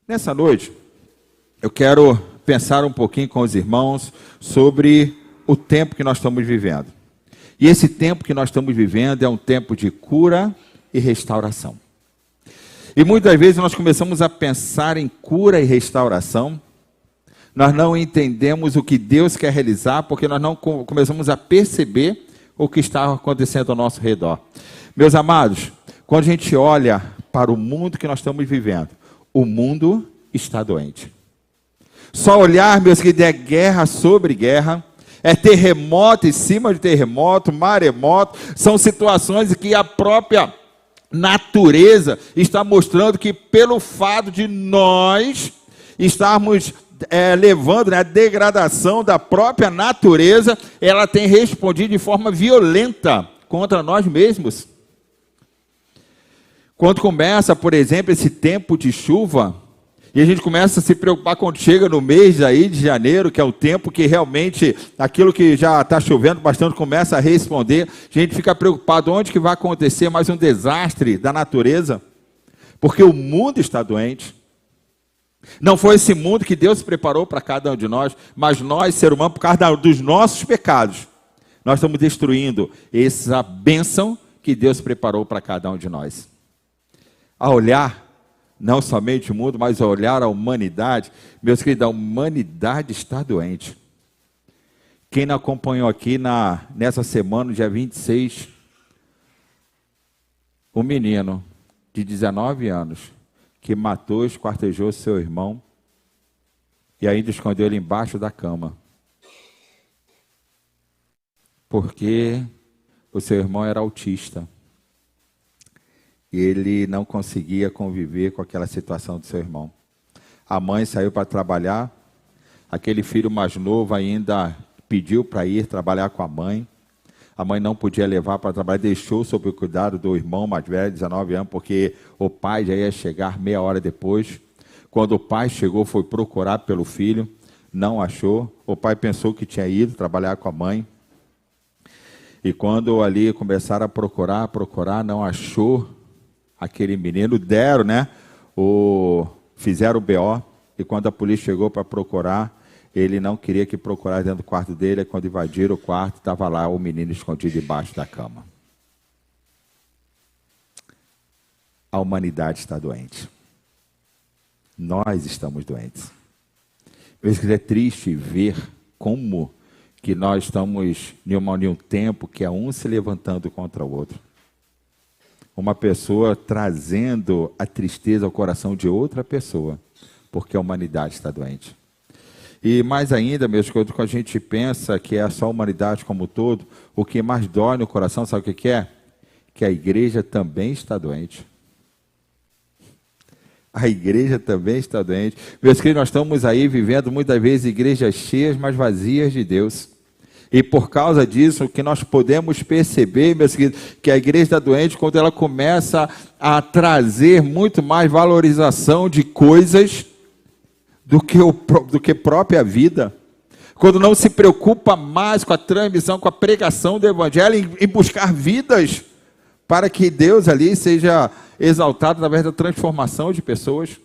Nessa noite, eu quero pensar um pouquinho com os irmãos sobre o tempo que nós estamos vivendo. E esse tempo que nós estamos vivendo é um tempo de cura e restauração. E muitas vezes nós começamos a pensar em cura e restauração, nós não entendemos o que Deus quer realizar, porque nós não começamos a perceber o que está acontecendo ao nosso redor. Meus amados, quando a gente olha para o mundo que nós estamos vivendo, o mundo está doente. Só olhar, meus queridos, é guerra sobre guerra, é terremoto em cima de terremoto, maremoto, são situações em que a própria natureza está mostrando que pelo fato de nós estarmos levando a degradação da própria natureza, ela tem respondido de forma violenta contra nós mesmos. Quando começa, por exemplo, esse tempo de chuva, e a gente começa a se preocupar quando chega no mês aí de janeiro, que é o tempo que realmente, aquilo que já está chovendo bastante, começa a responder, a gente fica preocupado onde que vai acontecer mais um desastre da natureza, porque o mundo está doente. Não foi esse mundo que Deus preparou para cada um de nós, mas nós, ser humano, por causa dos nossos pecados, nós estamos destruindo essa bênção que Deus preparou para cada um de nós. A olhar, não somente o mundo, mas a olhar a humanidade, meus queridos, a humanidade está doente. Quem não acompanhou aqui nessa semana, no dia 26, um menino de 19 anos, que matou e esquartejou seu irmão, e ainda escondeu ele embaixo da cama. Porque o seu irmão era autista. E ele não conseguia conviver com aquela situação do seu irmão. A mãe saiu para trabalhar, aquele filho mais novo ainda pediu para ir trabalhar com a mãe não podia levar para trabalhar, deixou sob o cuidado do irmão mais velho, 19 anos, porque o pai já ia chegar meia hora depois. Quando o pai chegou, foi procurar pelo filho, não achou. O pai pensou que tinha ido trabalhar com a mãe. E quando ali começaram a procurar, não achou aquele menino, fizeram o BO, e quando a polícia chegou para procurar, ele não queria que procurasse dentro do quarto dele, e quando invadiram o quarto, estava lá o menino escondido debaixo da cama. A humanidade está doente. Nós estamos doentes. É triste ver como que nós estamos em um tempo que é um se levantando contra o outro. Uma pessoa trazendo a tristeza ao coração de outra pessoa, porque a humanidade está doente. E mais ainda, meus queridos, quando a gente pensa que é só a humanidade como um todo, o que mais dói no coração, sabe o que é? Que a igreja também está doente. A igreja também está doente. Meus queridos, nós estamos aí vivendo muitas vezes igrejas cheias, mas vazias de Deus. E por causa disso, o que nós podemos perceber, meus queridos, que a igreja está doente quando ela começa a trazer muito mais valorização de coisas do que própria vida. Quando não se preocupa mais com a transmissão, com a pregação do evangelho, em buscar vidas para que Deus ali seja exaltado através da transformação de pessoas.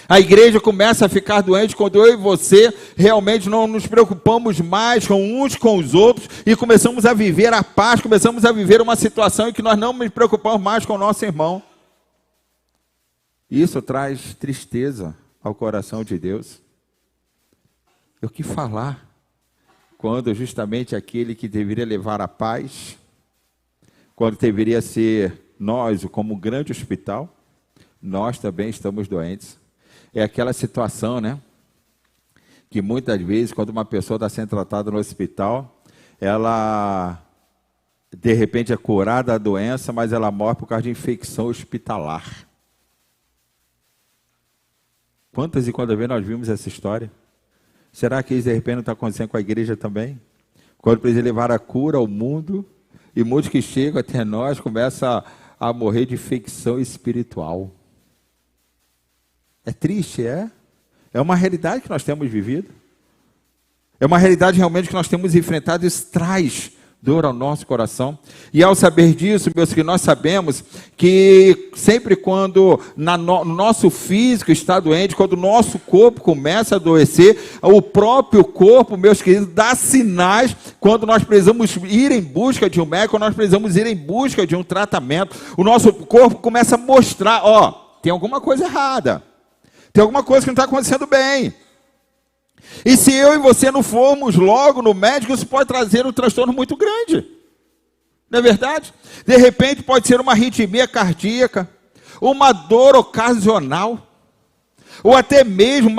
A igreja começa a ficar doente quando eu e você realmente não nos preocupamos mais com uns com os outros e começamos a viver a paz, começamos a viver uma situação em que nós não nos preocupamos mais com o nosso irmão. Isso traz tristeza ao coração de Deus. O que falar quando justamente aquele que deveria levar a paz, quando deveria ser nós como um grande hospital, nós também estamos doentes. É aquela situação, que muitas vezes quando uma pessoa está sendo tratada no hospital, ela de repente é curada da doença, mas ela morre por causa de infecção hospitalar. Quantas e quantas vezes nós vimos essa história? Será que isso de repente não está acontecendo com a igreja também? Quando precisa levar a cura ao mundo, e muitos que chegam até nós começam a morrer de infecção espiritual. É triste, é? É uma realidade que nós temos vivido. É uma realidade realmente que nós temos enfrentado. Isso traz dor ao nosso coração. E ao saber disso, meus queridos, nós sabemos que sempre quando no nosso físico está doente, quando o nosso corpo começa a adoecer, o próprio corpo, meus queridos, dá sinais quando nós precisamos ir em busca de um médico, quando nós precisamos ir em busca de um tratamento. O nosso corpo começa a mostrar, tem alguma coisa errada, tem alguma coisa que não está acontecendo bem. E se eu e você não formos logo no médico, isso pode trazer um transtorno muito grande. Não é verdade? De repente pode ser uma arritmia cardíaca, uma dor ocasional, ou até mesmo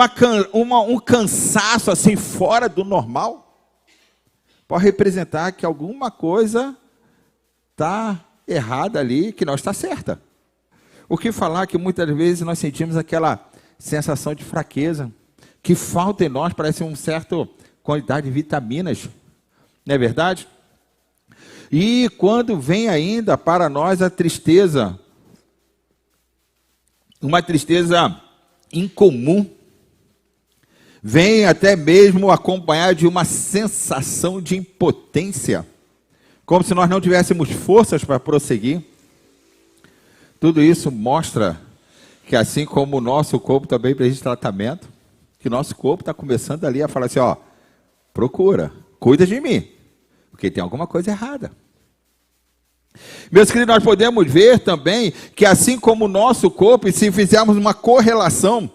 um cansaço assim fora do normal. Pode representar que alguma coisa está errada ali, que não está certa. O que falar que muitas vezes nós sentimos aquela sensação de fraqueza, que falta em nós, parece uma certa quantidade de vitaminas, não é verdade? E quando vem ainda para nós a tristeza, uma tristeza incomum, vem até mesmo acompanhada de uma sensação de impotência, como se nós não tivéssemos forças para prosseguir. Tudo isso mostra que assim como o nosso corpo também precisa de tratamento, que nosso corpo está começando ali a falar assim, procura, cuida de mim, porque tem alguma coisa errada. Meus queridos, nós podemos ver também que assim como o nosso corpo, e se fizermos uma correlação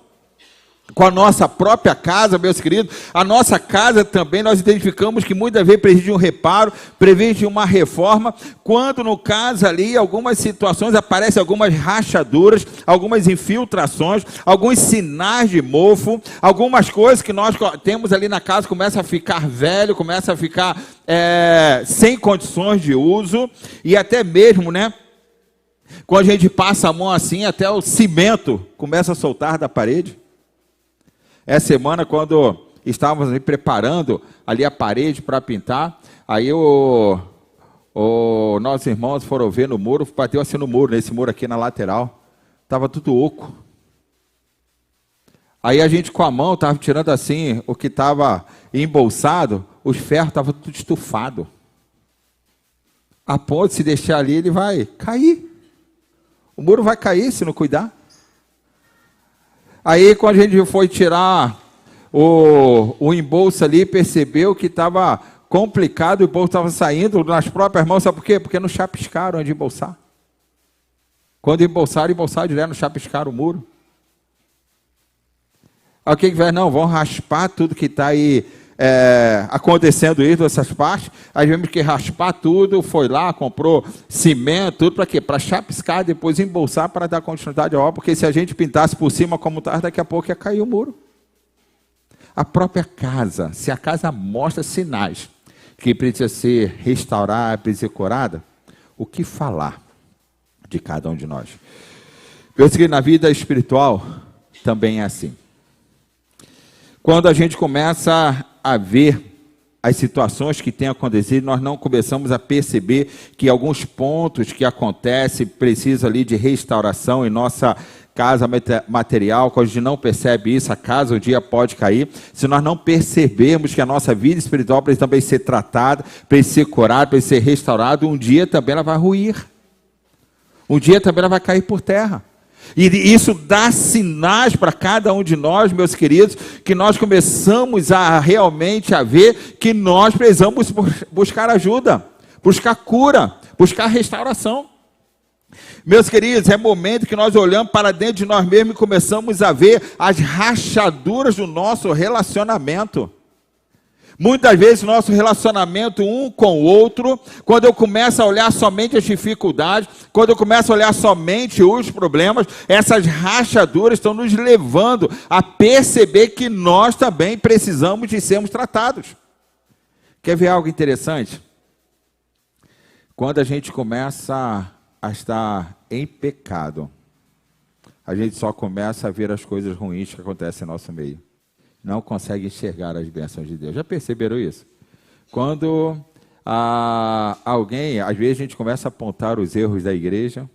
com a nossa própria casa, meus queridos, a nossa casa também nós identificamos que muitas vezes precisa de um reparo, precisa de uma reforma, quando no caso ali, algumas situações aparecem algumas rachaduras, algumas infiltrações, alguns sinais de mofo, algumas coisas que nós temos ali na casa começam a ficar velho, começa a ficar sem condições de uso, e até mesmo, quando a gente passa a mão assim, até o cimento começa a soltar da parede. Essa semana, quando estávamos ali preparando ali a parede para pintar, aí nossos irmãos foram ver no muro, bateu assim no muro, nesse muro aqui na lateral, estava tudo oco. Aí a gente com a mão estava tirando assim o que estava embolsado, os ferros estavam tudo estufado. A ponto de se deixar ali, ele vai cair. O muro vai cair se não cuidar. Aí, quando a gente foi tirar o embolso ali, percebeu que estava complicado, o embolso estava saindo nas próprias mãos. Sabe por quê? Porque não chapiscaram onde embolsar. Quando embolsaram direto, não chapiscaram o muro. Aí o que vai? Não, vão raspar tudo que está aí acontecendo isso, essas partes. Aí vemos que raspar tudo, foi lá, comprou cimento, tudo para quê? Para chapiscar, depois embolsar para dar continuidade à obra, porque se a gente pintasse por cima como está, daqui a pouco ia cair o muro. A própria casa, se a casa mostra sinais que precisa ser restaurada, precisa ser curada, o que falar de cada um de nós? Eu sei que na vida espiritual também é assim. Quando a gente começa a ver as situações que têm acontecido, nós não começamos a perceber que alguns pontos que acontecem precisam ali de restauração em nossa casa material. Quando a gente não percebe isso, a casa um dia pode cair. Se nós não percebermos que a nossa vida espiritual precisa também ser tratada, precisa ser curada, precisa ser restaurada, um dia também ela vai ruir. Um dia também ela vai cair por terra. E isso dá sinais para cada um de nós, meus queridos, que nós começamos a realmente a ver que nós precisamos buscar ajuda, buscar cura, buscar restauração. Meus queridos, é momento que nós olhamos para dentro de nós mesmos e começamos a ver as rachaduras do nosso relacionamento. Muitas vezes nosso relacionamento um com o outro, quando eu começo a olhar somente as dificuldades, quando eu começo a olhar somente os problemas, essas rachaduras estão nos levando a perceber que nós também precisamos de sermos tratados. Quer ver algo interessante? Quando a gente começa a estar em pecado, a gente só começa a ver as coisas ruins que acontecem em nosso meio. Não consegue enxergar as bênçãos de Deus. Já perceberam isso? Quando alguém, às vezes a gente começa a apontar os erros da igreja,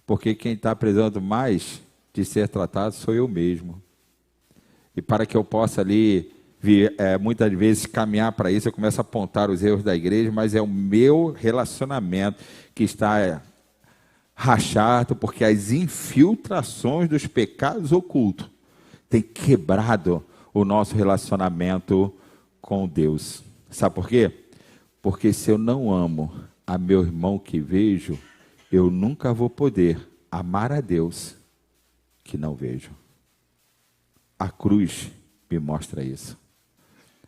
porque quem está precisando mais de ser tratado sou eu mesmo. E para que eu possa ali muitas vezes caminhar para isso, eu começo a apontar os erros da igreja, mas é o meu relacionamento que está rachado, porque as infiltrações dos pecados ocultos têm quebrado o nosso relacionamento com Deus. Sabe por quê? Porque se eu não amo a meu irmão que vejo, eu nunca vou poder amar a Deus que não vejo. A cruz me mostra isso.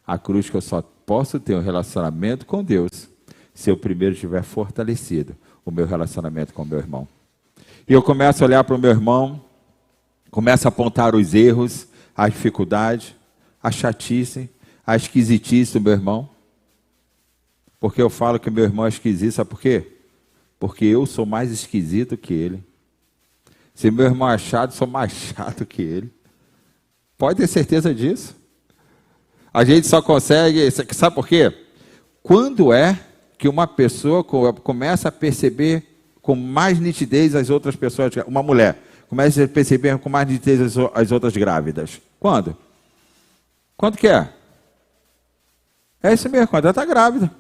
A cruz que eu só posso ter um relacionamento com Deus se eu primeiro tiver fortalecido o meu relacionamento com o meu irmão. E eu começo a olhar para o meu irmão, começo a apontar os erros, as dificuldades, a chatice, a esquisitice do meu irmão. Porque eu falo que meu irmão é esquisito, sabe por quê? Porque eu sou mais esquisito que ele. Se meu irmão é chato, eu sou mais chato que ele. Pode ter certeza disso. A gente só consegue, sabe por quê? Quando é que uma pessoa começa a perceber com mais nitidez as outras pessoas, uma mulher, começa a perceber com mais nitidez as outras grávidas? Quando? Quando que é? É isso mesmo, quando ela está grávida.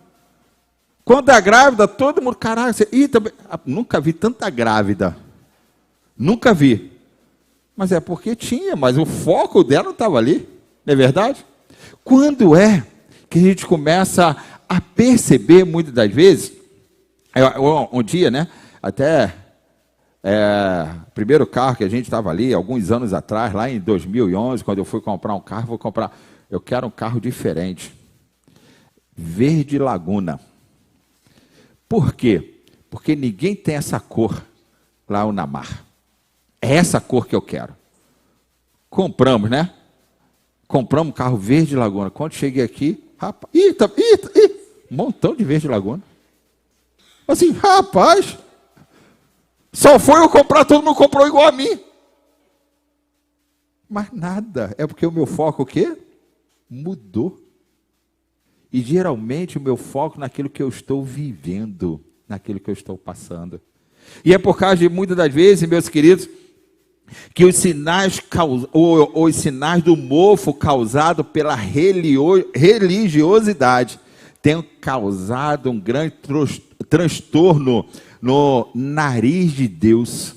Quando está grávida, todo mundo, caralho, nunca vi tanta grávida. Nunca vi. Mas é porque tinha, mas o foco dela não estava ali, não é verdade? Quando é que a gente começa a perceber, muitas das vezes, um dia, né, até o primeiro carro que a gente estava ali, alguns anos atrás, lá em 2011, quando eu fui comprar um carro, eu quero um carro diferente, verde laguna. Por quê? Porque ninguém tem essa cor lá na mar. É essa cor que eu quero. Compramos, né? Compramos um carro verde laguna. Quando cheguei aqui, rapaz, um montão de verde laguna. Assim, rapaz, só foi eu comprar, todo mundo comprou igual a mim. Mas nada, é porque o meu foco o quê? Mudou. E geralmente o meu foco naquilo que eu estou vivendo, naquilo que eu estou passando. E é por causa de muitas das vezes, meus queridos, que os sinais do mofo causado pela religiosidade têm causado um grande transtorno no nariz de Deus.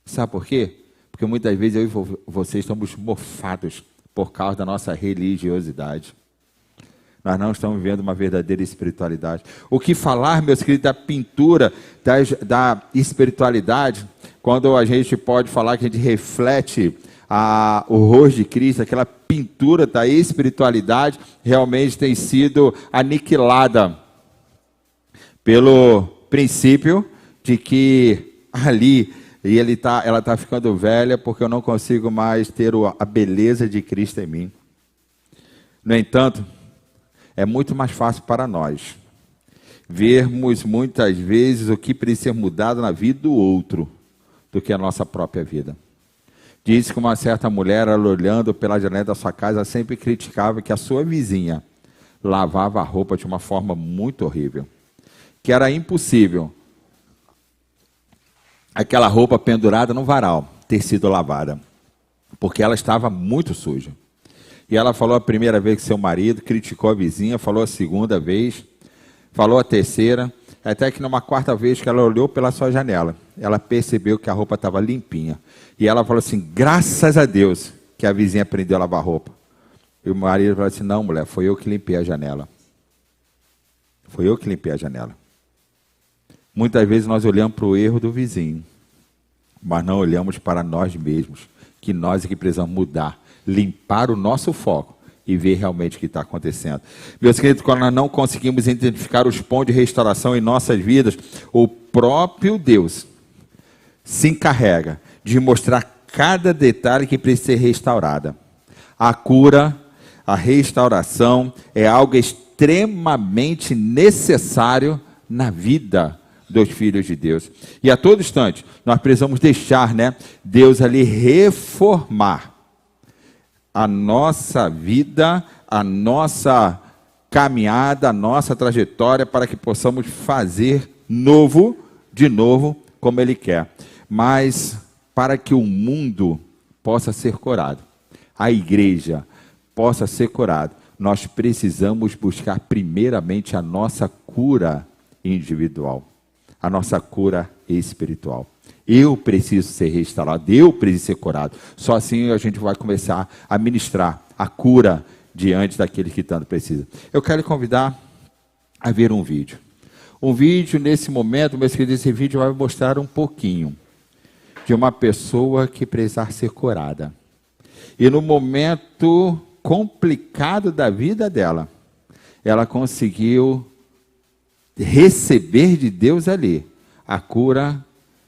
Sabe por quê? Porque muitas vezes eu e vocês estamos mofados por causa da nossa religiosidade. Nós não estamos vivendo uma verdadeira espiritualidade. O que falar, meus queridos, da pintura da espiritualidade, quando a gente pode falar que a gente reflete o rosto de Cristo, aquela pintura da espiritualidade realmente tem sido aniquilada pelo princípio de que ali ela está ficando velha porque eu não consigo mais ter a beleza de Cristo em mim. No entanto, é muito mais fácil para nós vermos muitas vezes o que precisa ser mudado na vida do outro do que a nossa própria vida. Diz que uma certa mulher, ela olhando pela janela da sua casa, sempre criticava que a sua vizinha lavava a roupa de uma forma muito horrível, que era impossível aquela roupa pendurada no varal ter sido lavada, porque ela estava muito suja. E ela falou a primeira vez que seu marido criticou a vizinha, falou a segunda vez, falou a terceira, até que numa quarta vez que ela olhou pela sua janela, ela percebeu que a roupa estava limpinha. E ela falou assim, graças a Deus que a vizinha aprendeu a lavar roupa. E o marido falou assim, não, mulher, foi eu que limpei a janela. Foi eu que limpei a janela. Muitas vezes nós olhamos para o erro do vizinho, mas não olhamos para nós mesmos, que nós é que precisamos mudar, limpar o nosso foco e ver realmente o que está acontecendo. Meus queridos, quando nós não conseguimos identificar os pontos de restauração em nossas vidas, o próprio Deus se encarrega de mostrar cada detalhe que precisa ser restaurada. A cura, a restauração é algo extremamente necessário na vida dos filhos de Deus. E a todo instante, nós precisamos deixar, Deus ali reformar a nossa vida, a nossa caminhada, a nossa trajetória, para que possamos fazer de novo, como Ele quer. Mas para que o mundo possa ser curado, a igreja possa ser curado, nós precisamos buscar primeiramente a nossa cura individual, a nossa cura espiritual. Eu preciso ser restaurado, eu preciso ser curado. Só assim a gente vai começar a ministrar a cura diante daquele que tanto precisa. Eu quero lhe convidar a ver um vídeo. Um vídeo, nesse momento, meus queridos, esse vídeo vai mostrar um pouquinho de uma pessoa que precisar ser curada. E no momento complicado da vida dela, ela conseguiu receber de Deus ali a cura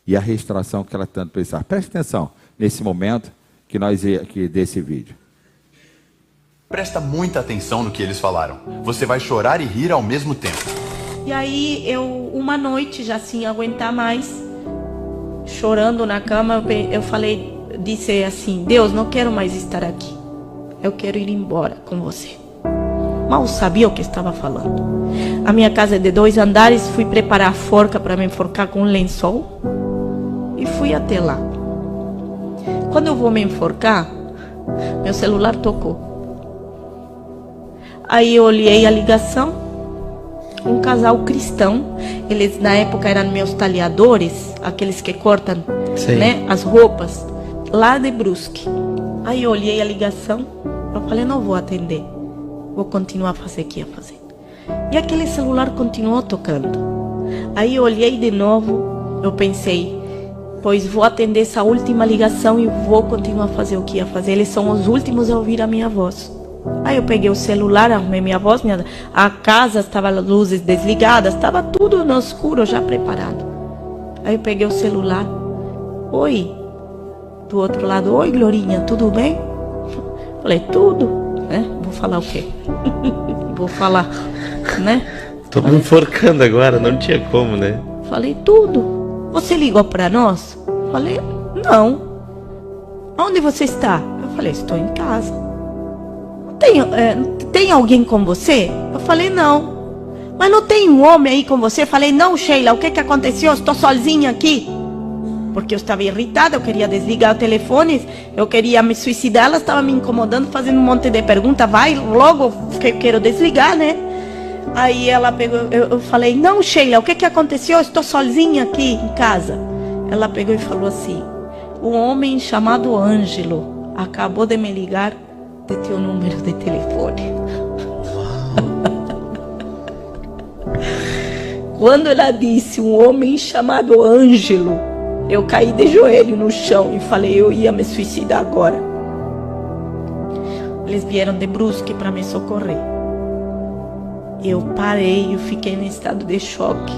e a restauração que ela tanto precisava. Preste atenção nesse momento que desse vídeo. Presta muita atenção no que eles falaram. Você vai chorar e rir ao mesmo tempo. E aí uma noite, já sem aguentar mais, chorando na cama, disse assim: Deus, não quero mais estar aqui. Eu quero ir embora com você. Mal sabia o que estava falando. A minha casa é de 2 andares, fui preparar a forca para me enforcar com um lençol e fui até lá. Quando eu vou me enforcar, meu celular tocou. Aí eu olhei a ligação, um casal cristão, eles na época eram meus talhadores, aqueles que cortam, né, as roupas, lá de Brusque. Aí eu olhei a ligação, eu falei, não vou atender, vou continuar a fazer o que ia fazer. E aquele celular continuou tocando. Aí eu olhei de novo, eu pensei, pois vou atender essa última ligação e vou continuar a fazer o que ia fazer. Eles são os últimos a ouvir a minha voz. Aí eu peguei o celular, arrumei minha voz, a casa estava as luzes desligadas, estava tudo no escuro já preparado. Aí eu peguei o celular, oi, do outro lado, oi Glorinha, tudo bem? Falei, tudo, né? Vou falar o quê? Vou falar, né? Tô me enforcando agora, não tinha como, né? Falei, tudo. Você ligou para nós? Falei, não. Onde você está? Eu falei, estou em casa. Tem alguém com você? Eu falei, não. Mas não tem um homem aí com você? Eu falei, não, Sheila, o que aconteceu? Estou sozinha aqui. Porque eu estava irritada, eu queria desligar o telefone, eu queria me suicidar, ela estava me incomodando, fazendo um monte de perguntas, vai logo, que eu quero desligar, né? Aí ela pegou, eu falei, não, Sheila, o que aconteceu? Eu estou sozinha aqui em casa. Ela pegou e falou assim, um homem chamado Ângelo acabou de me ligar de teu número de telefone. Quando ela disse um homem chamado Ângelo, eu caí de joelho no chão e falei, eu ia me suicidar agora. Eles vieram de Brusque para me socorrer. Eu parei, eu fiquei em estado de choque.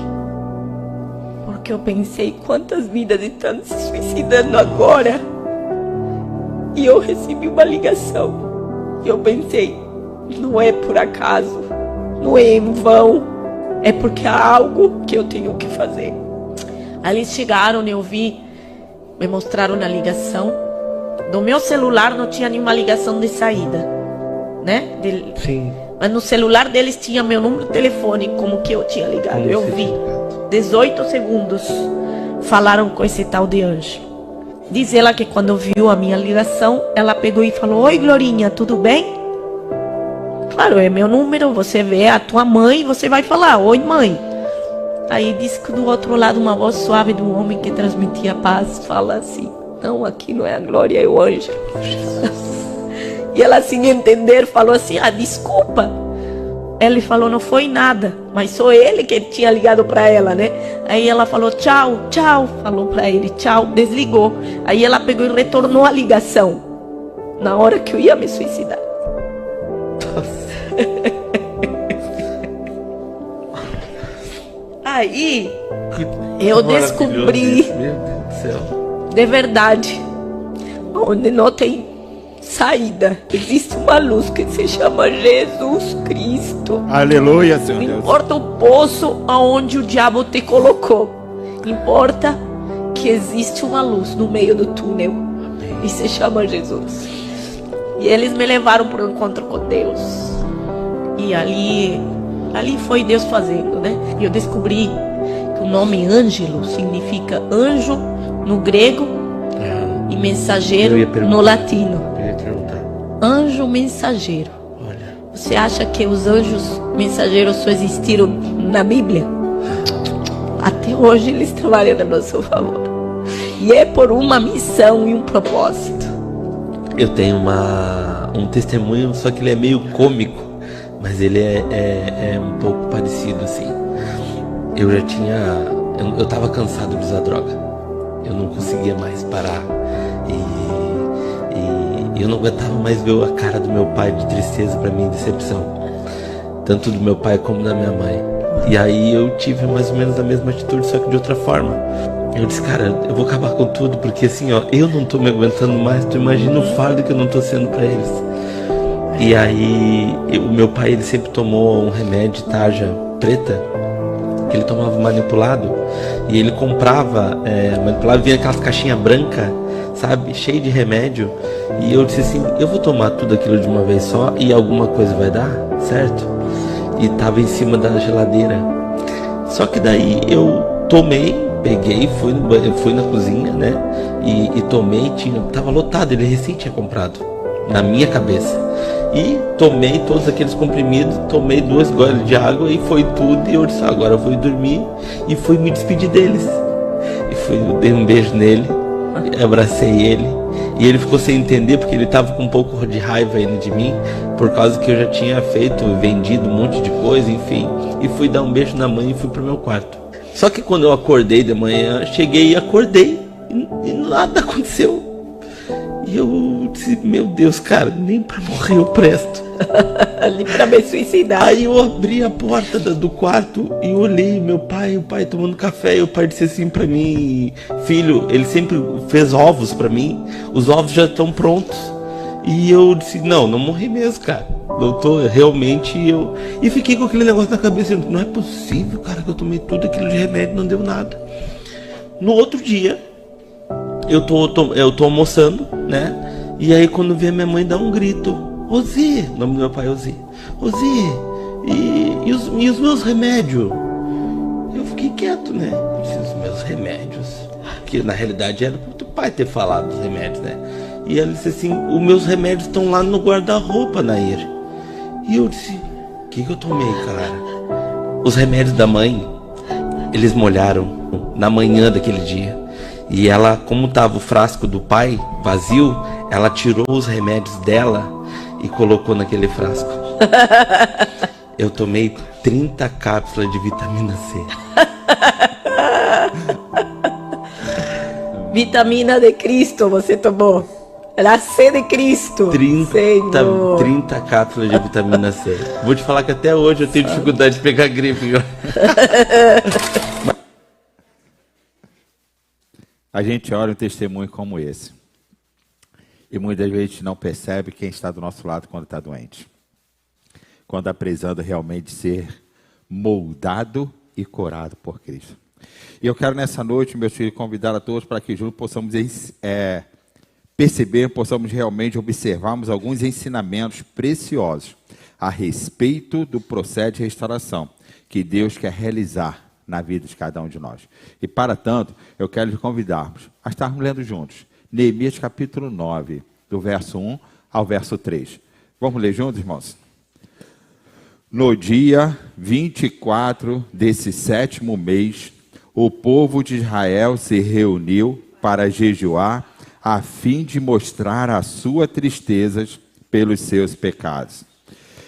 Porque eu pensei, quantas vidas estão se suicidando agora? E eu recebi uma ligação. E eu pensei, não é por acaso, não é em vão, é porque há algo que eu tenho que fazer. Aí eles chegaram, eu vi, me mostraram na ligação. Do meu celular não tinha nenhuma ligação de saída, né? Sim. Mas no celular deles tinha meu número de telefone, como que eu tinha ligado. Eu vi, 18 segundos, falaram com esse tal de Ângelo. Diz ela que quando viu a minha ligação, ela pegou e falou, oi Glorinha, tudo bem? Claro, é meu número, você vê a tua mãe, você vai falar, oi mãe. Aí diz que do outro lado uma voz suave do homem que transmitia paz fala assim, não, aqui não é a Glória, é o Ângelo. E ela sem entender falou assim, desculpa. Ele falou, não foi nada, mas só ele que tinha ligado para ela, né? Aí ela falou, tchau, tchau, falou para ele, tchau, desligou. Aí ela pegou e retornou a ligação, na hora que eu ia me suicidar. Aí eu descobri, meu Deus do céu, de verdade, onde não tem saída, existe uma luz que se chama Jesus Cristo. Aleluia, Senhor Deus. Não importa o poço aonde o diabo te colocou, importa que existe uma luz no meio do túnel. E se chama Jesus. E eles me levaram para o encontro com Deus. E ali foi Deus fazendo, né? E eu descobri que o nome Ângelo significa anjo no grego e mensageiro no latino. anjo mensageiro. Olha. Você acha que os anjos mensageiros só existiram na Bíblia? Até hoje eles trabalham a nosso favor. E é por uma missão e um propósito. Eu tenho um testemunho, só que ele é meio cômico, mas ele é um pouco parecido assim. Eu tava cansado de usar droga. Eu não conseguia mais parar. E eu não aguentava mais ver a cara do meu pai de tristeza pra mim, decepção. Tanto do meu pai como da minha mãe. E aí eu tive mais ou menos a mesma atitude, só que de outra forma. Eu disse, cara, eu vou acabar com tudo, porque assim, ó, eu não tô me aguentando mais, tu imagina o fardo que eu não tô sendo pra eles. E aí, o meu pai, ele sempre tomou um remédio de tarja preta, que ele tomava manipulado, e ele comprava, manipulado, vinha aquelas caixinhas brancas, sabe, cheio de remédio, e eu disse assim, eu vou tomar tudo aquilo de uma vez só, e alguma coisa vai dar, certo? E tava em cima da geladeira. Só que daí eu tomei, peguei, fui na cozinha, né? E tomei, tava lotado, ele recém tinha comprado, na minha cabeça. E tomei todos aqueles comprimidos, tomei 2 goles de água e foi tudo. E eu disse, agora eu vou dormir. E fui me despedir deles. E dei um beijo nele, abracei ele. E ele ficou sem entender, porque ele tava com um pouco de raiva ainda de mim, por causa que eu já tinha vendido um monte de coisa, enfim. E fui dar um beijo na mãe e fui pro meu quarto. Só que quando eu acordei de manhã, cheguei e acordei e nada aconteceu. E eu disse, meu Deus, cara, nem pra morrer eu presto. Nem pra me suicidar. Aí eu abri a porta do quarto e olhei o pai tomando café. E o pai disse assim pra mim, filho, ele sempre fez ovos pra mim, os ovos já estão prontos. E eu disse, não morri mesmo, cara. Eu tô realmente, E fiquei com aquele negócio na cabeça, não é possível, cara, que eu tomei tudo aquilo de remédio e não deu nada. No outro dia, eu tô almoçando, né? E aí quando vê minha mãe dá um grito, Ozi, o nome do meu pai é Ozi. Ozi, e os meus remédios? Eu fiquei quieto, né? Os meus remédios. Que na realidade era pro teu pai ter falado dos remédios, né? E ela disse assim, os meus remédios estão lá no guarda-roupa, Nair. E eu disse, o que eu tomei, cara? Os remédios da mãe, eles molharam na manhã daquele dia. E ela, como tava o frasco do pai vazio, ela tirou os remédios dela e colocou naquele frasco. Eu tomei 30 cápsulas de vitamina C. Vitamina de Cristo você tomou. Era C de Cristo. 30 cápsulas de vitamina C. Vou te falar que até hoje eu tenho dificuldade de pegar gripe. A gente olha um testemunho como esse. E muitas vezes a gente não percebe quem está do nosso lado quando está doente. Quando está precisando realmente ser moldado e curado por Cristo. E eu quero nessa noite, meus filhos, convidar a todos para que juntos possamos perceber, possamos realmente observarmos alguns ensinamentos preciosos a respeito do processo de restauração que Deus quer realizar na vida de cada um de nós. E para tanto, eu quero lhes convidarmos a estarmos lendo juntos Neemias capítulo 9, do verso 1 ao verso 3. Vamos ler juntos, irmãos? No dia 24 desse 7º mês, o povo de Israel se reuniu para jejuar, a fim de mostrar a sua tristeza pelos seus pecados.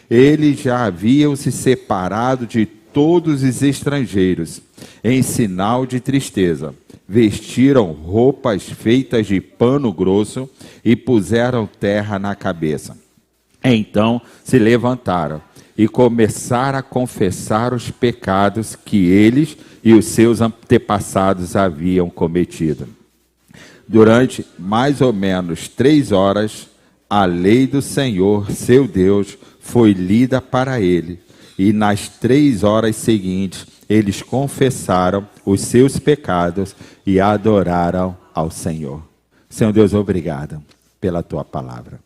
Eles já haviam se separado de todos os estrangeiros, em sinal de tristeza. Vestiram roupas feitas de pano grosso e puseram terra na cabeça. Então se levantaram e começaram a confessar os pecados que eles e os seus antepassados haviam cometido. Durante mais ou menos 3 horas, a lei do Senhor, seu Deus, foi lida para ele. E nas 3 horas seguintes, eles confessaram os seus pecados e adoraram ao Senhor. Senhor Deus, obrigado pela tua palavra.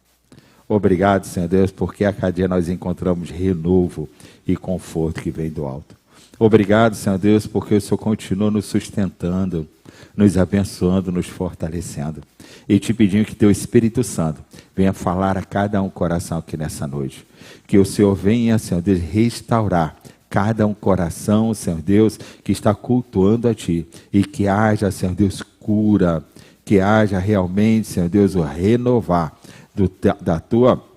Obrigado, Senhor Deus, porque a cada dia nós encontramos renovo e conforto que vem do alto. Obrigado, Senhor Deus, porque o Senhor continua nos sustentando, nos abençoando, nos fortalecendo. E te pedindo que teu Espírito Santo venha falar a cada um coração aqui nessa noite. Que o Senhor venha, Senhor Deus, restaurar cada um coração, Senhor Deus, que está cultuando a Ti. E que haja, Senhor Deus, cura. Que haja realmente, Senhor Deus, o renovar da Tua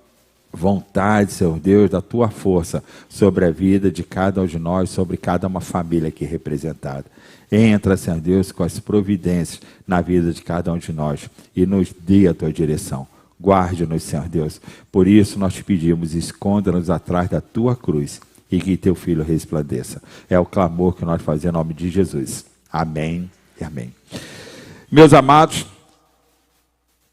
vontade, Senhor Deus, da Tua força sobre a vida de cada um de nós, sobre cada uma família aqui representada. Entra, Senhor Deus, com as providências na vida de cada um de nós e nos dê a Tua direção. Guarde-nos, Senhor Deus. Por isso nós te pedimos, esconda-nos atrás da Tua cruz e que Teu Filho resplandeça. É o clamor que nós fazemos em nome de Jesus. Amém e amém. Meus amados,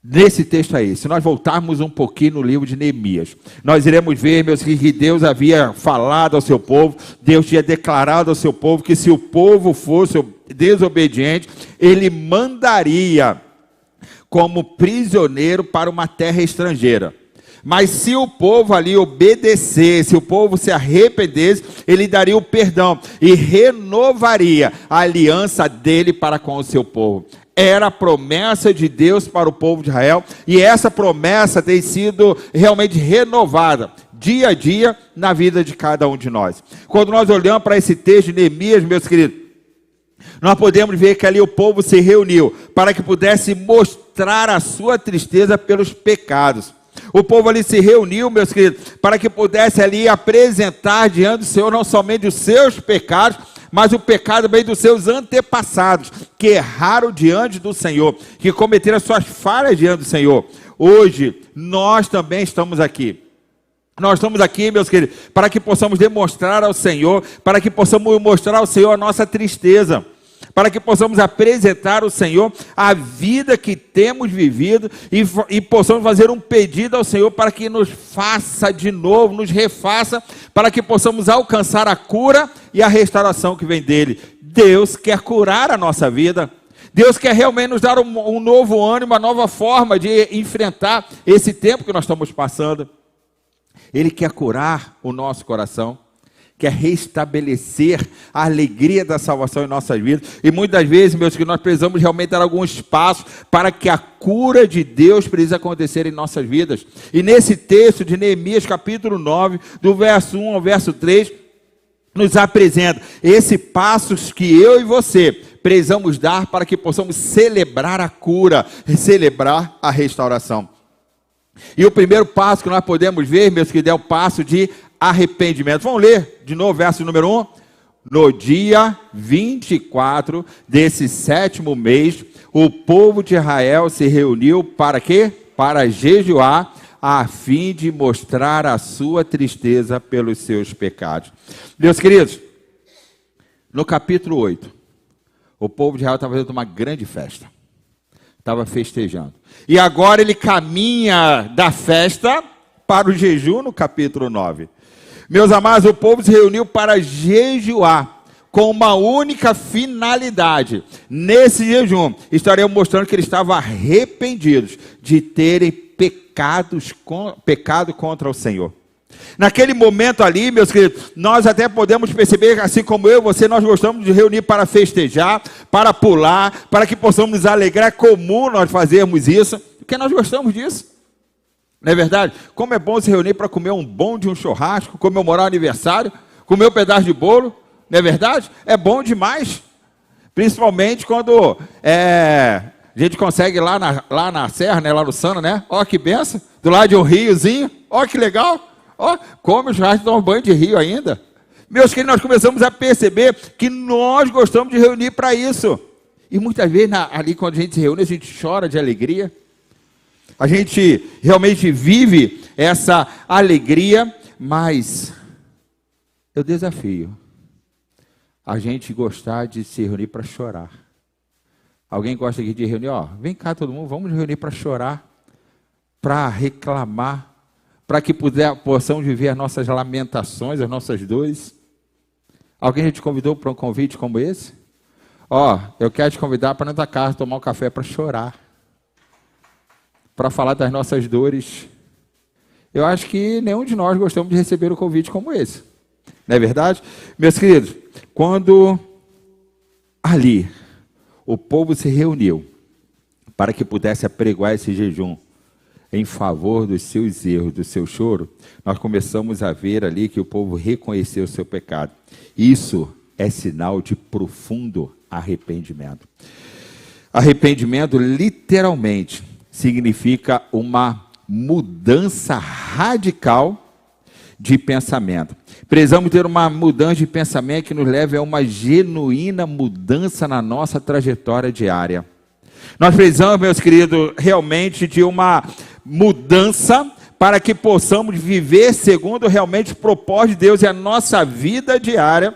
nesse texto aí, se nós voltarmos um pouquinho no livro de Neemias, nós iremos ver, meus filhos, que Deus havia falado ao seu povo, Deus tinha declarado ao seu povo que se o povo fosse desobediente, ele mandaria como prisioneiro para uma terra estrangeira. Mas se o povo ali obedecesse, se o povo se arrependesse, ele daria o perdão e renovaria a aliança dele para com o seu povo. Era a promessa de Deus para o povo de Israel, e essa promessa tem sido realmente renovada, dia a dia, na vida de cada um de nós. Quando nós olhamos para esse texto de Neemias, meus queridos, nós podemos ver que ali o povo se reuniu para que pudesse mostrar a sua tristeza pelos pecados. O povo ali se reuniu, meus queridos, para que pudesse ali apresentar diante do Senhor não somente os seus pecados, mas o pecado também dos seus antepassados, que erraram diante do Senhor, que cometeram as suas falhas diante do Senhor. Hoje, nós também estamos aqui. Nós estamos aqui, meus queridos, para que possamos demonstrar ao Senhor, para que possamos mostrar ao Senhor a nossa tristeza, para que possamos apresentar ao Senhor a vida que temos vivido e possamos fazer um pedido ao Senhor para que nos faça de novo, nos refaça, para que possamos alcançar a cura e a restauração que vem dele. Deus quer curar a nossa vida. Deus quer realmente nos dar um novo ânimo, uma nova forma de enfrentar esse tempo que nós estamos passando. Ele quer curar o nosso coração, quer restabelecer a alegria da salvação em nossas vidas. E muitas vezes, meus queridos, nós precisamos realmente dar alguns passos para que a cura de Deus precise acontecer em nossas vidas. E nesse texto de Neemias, capítulo 9, do verso 1 ao verso 3, nos apresenta esses passos que eu e você precisamos dar para que possamos celebrar a cura, celebrar a restauração. E o primeiro passo que nós podemos ver, meus queridos, é o passo de arrependimento. Vamos ler de novo, verso número 1. No dia 24 desse 7º mês, o povo de Israel se reuniu para quê? Para jejuar, a fim de mostrar a sua tristeza pelos seus pecados. Meus queridos, no capítulo 8, o povo de Israel estava fazendo uma grande festa. Estava festejando. E agora ele caminha da festa para o jejum no capítulo 9. Meus amados, o povo se reuniu para jejuar com uma única finalidade. Nesse jejum, estariam mostrando que eles estavam arrependidos de terem pecado contra o Senhor. Naquele momento ali, meus queridos, nós até podemos perceber que assim como eu e você, nós gostamos de reunir para festejar, para pular, para que possamos nos alegrar. É comum nós fazermos isso, porque nós gostamos disso. Não é verdade? Como é bom se reunir para comer um bom de um churrasco, comemorar o aniversário, comer um pedaço de bolo, não é verdade? É bom demais. Principalmente quando a gente consegue lá na serra, né, lá no Sano, né? Ó que benção, do lado de um riozinho, ó que legal. Ó, come o churrasco e toma um banho de rio ainda. Meus queridos, nós começamos a perceber que nós gostamos de reunir para isso. E muitas vezes ali quando a gente se reúne, a gente chora de alegria. A gente realmente vive essa alegria, mas eu desafio a gente gostar de se reunir para chorar. Alguém gosta aqui de reunir? Ó, vem cá todo mundo, vamos reunir para chorar, para reclamar, para que possamos viver as nossas lamentações, as nossas dores. Alguém já te convidou para um convite como esse? Ó, eu quero te convidar para ir na tua casa tomar um café para chorar, para falar das nossas dores. Eu acho que nenhum de nós gostamos de receber um convite como esse. Não é verdade? Meus queridos, Quando ali o povo se reuniu para que pudesse apregoar esse jejum em favor dos seus erros, do seu choro, nós começamos a ver ali que o povo reconheceu o seu pecado. Isso é sinal de profundo arrependimento. Arrependimento, literalmente, significa uma mudança radical de pensamento. Precisamos ter uma mudança de pensamento que nos leve a uma genuína mudança na nossa trajetória diária. Nós precisamos, meus queridos, realmente de uma mudança para que possamos viver segundo realmente o propósito de Deus, e a nossa vida diária,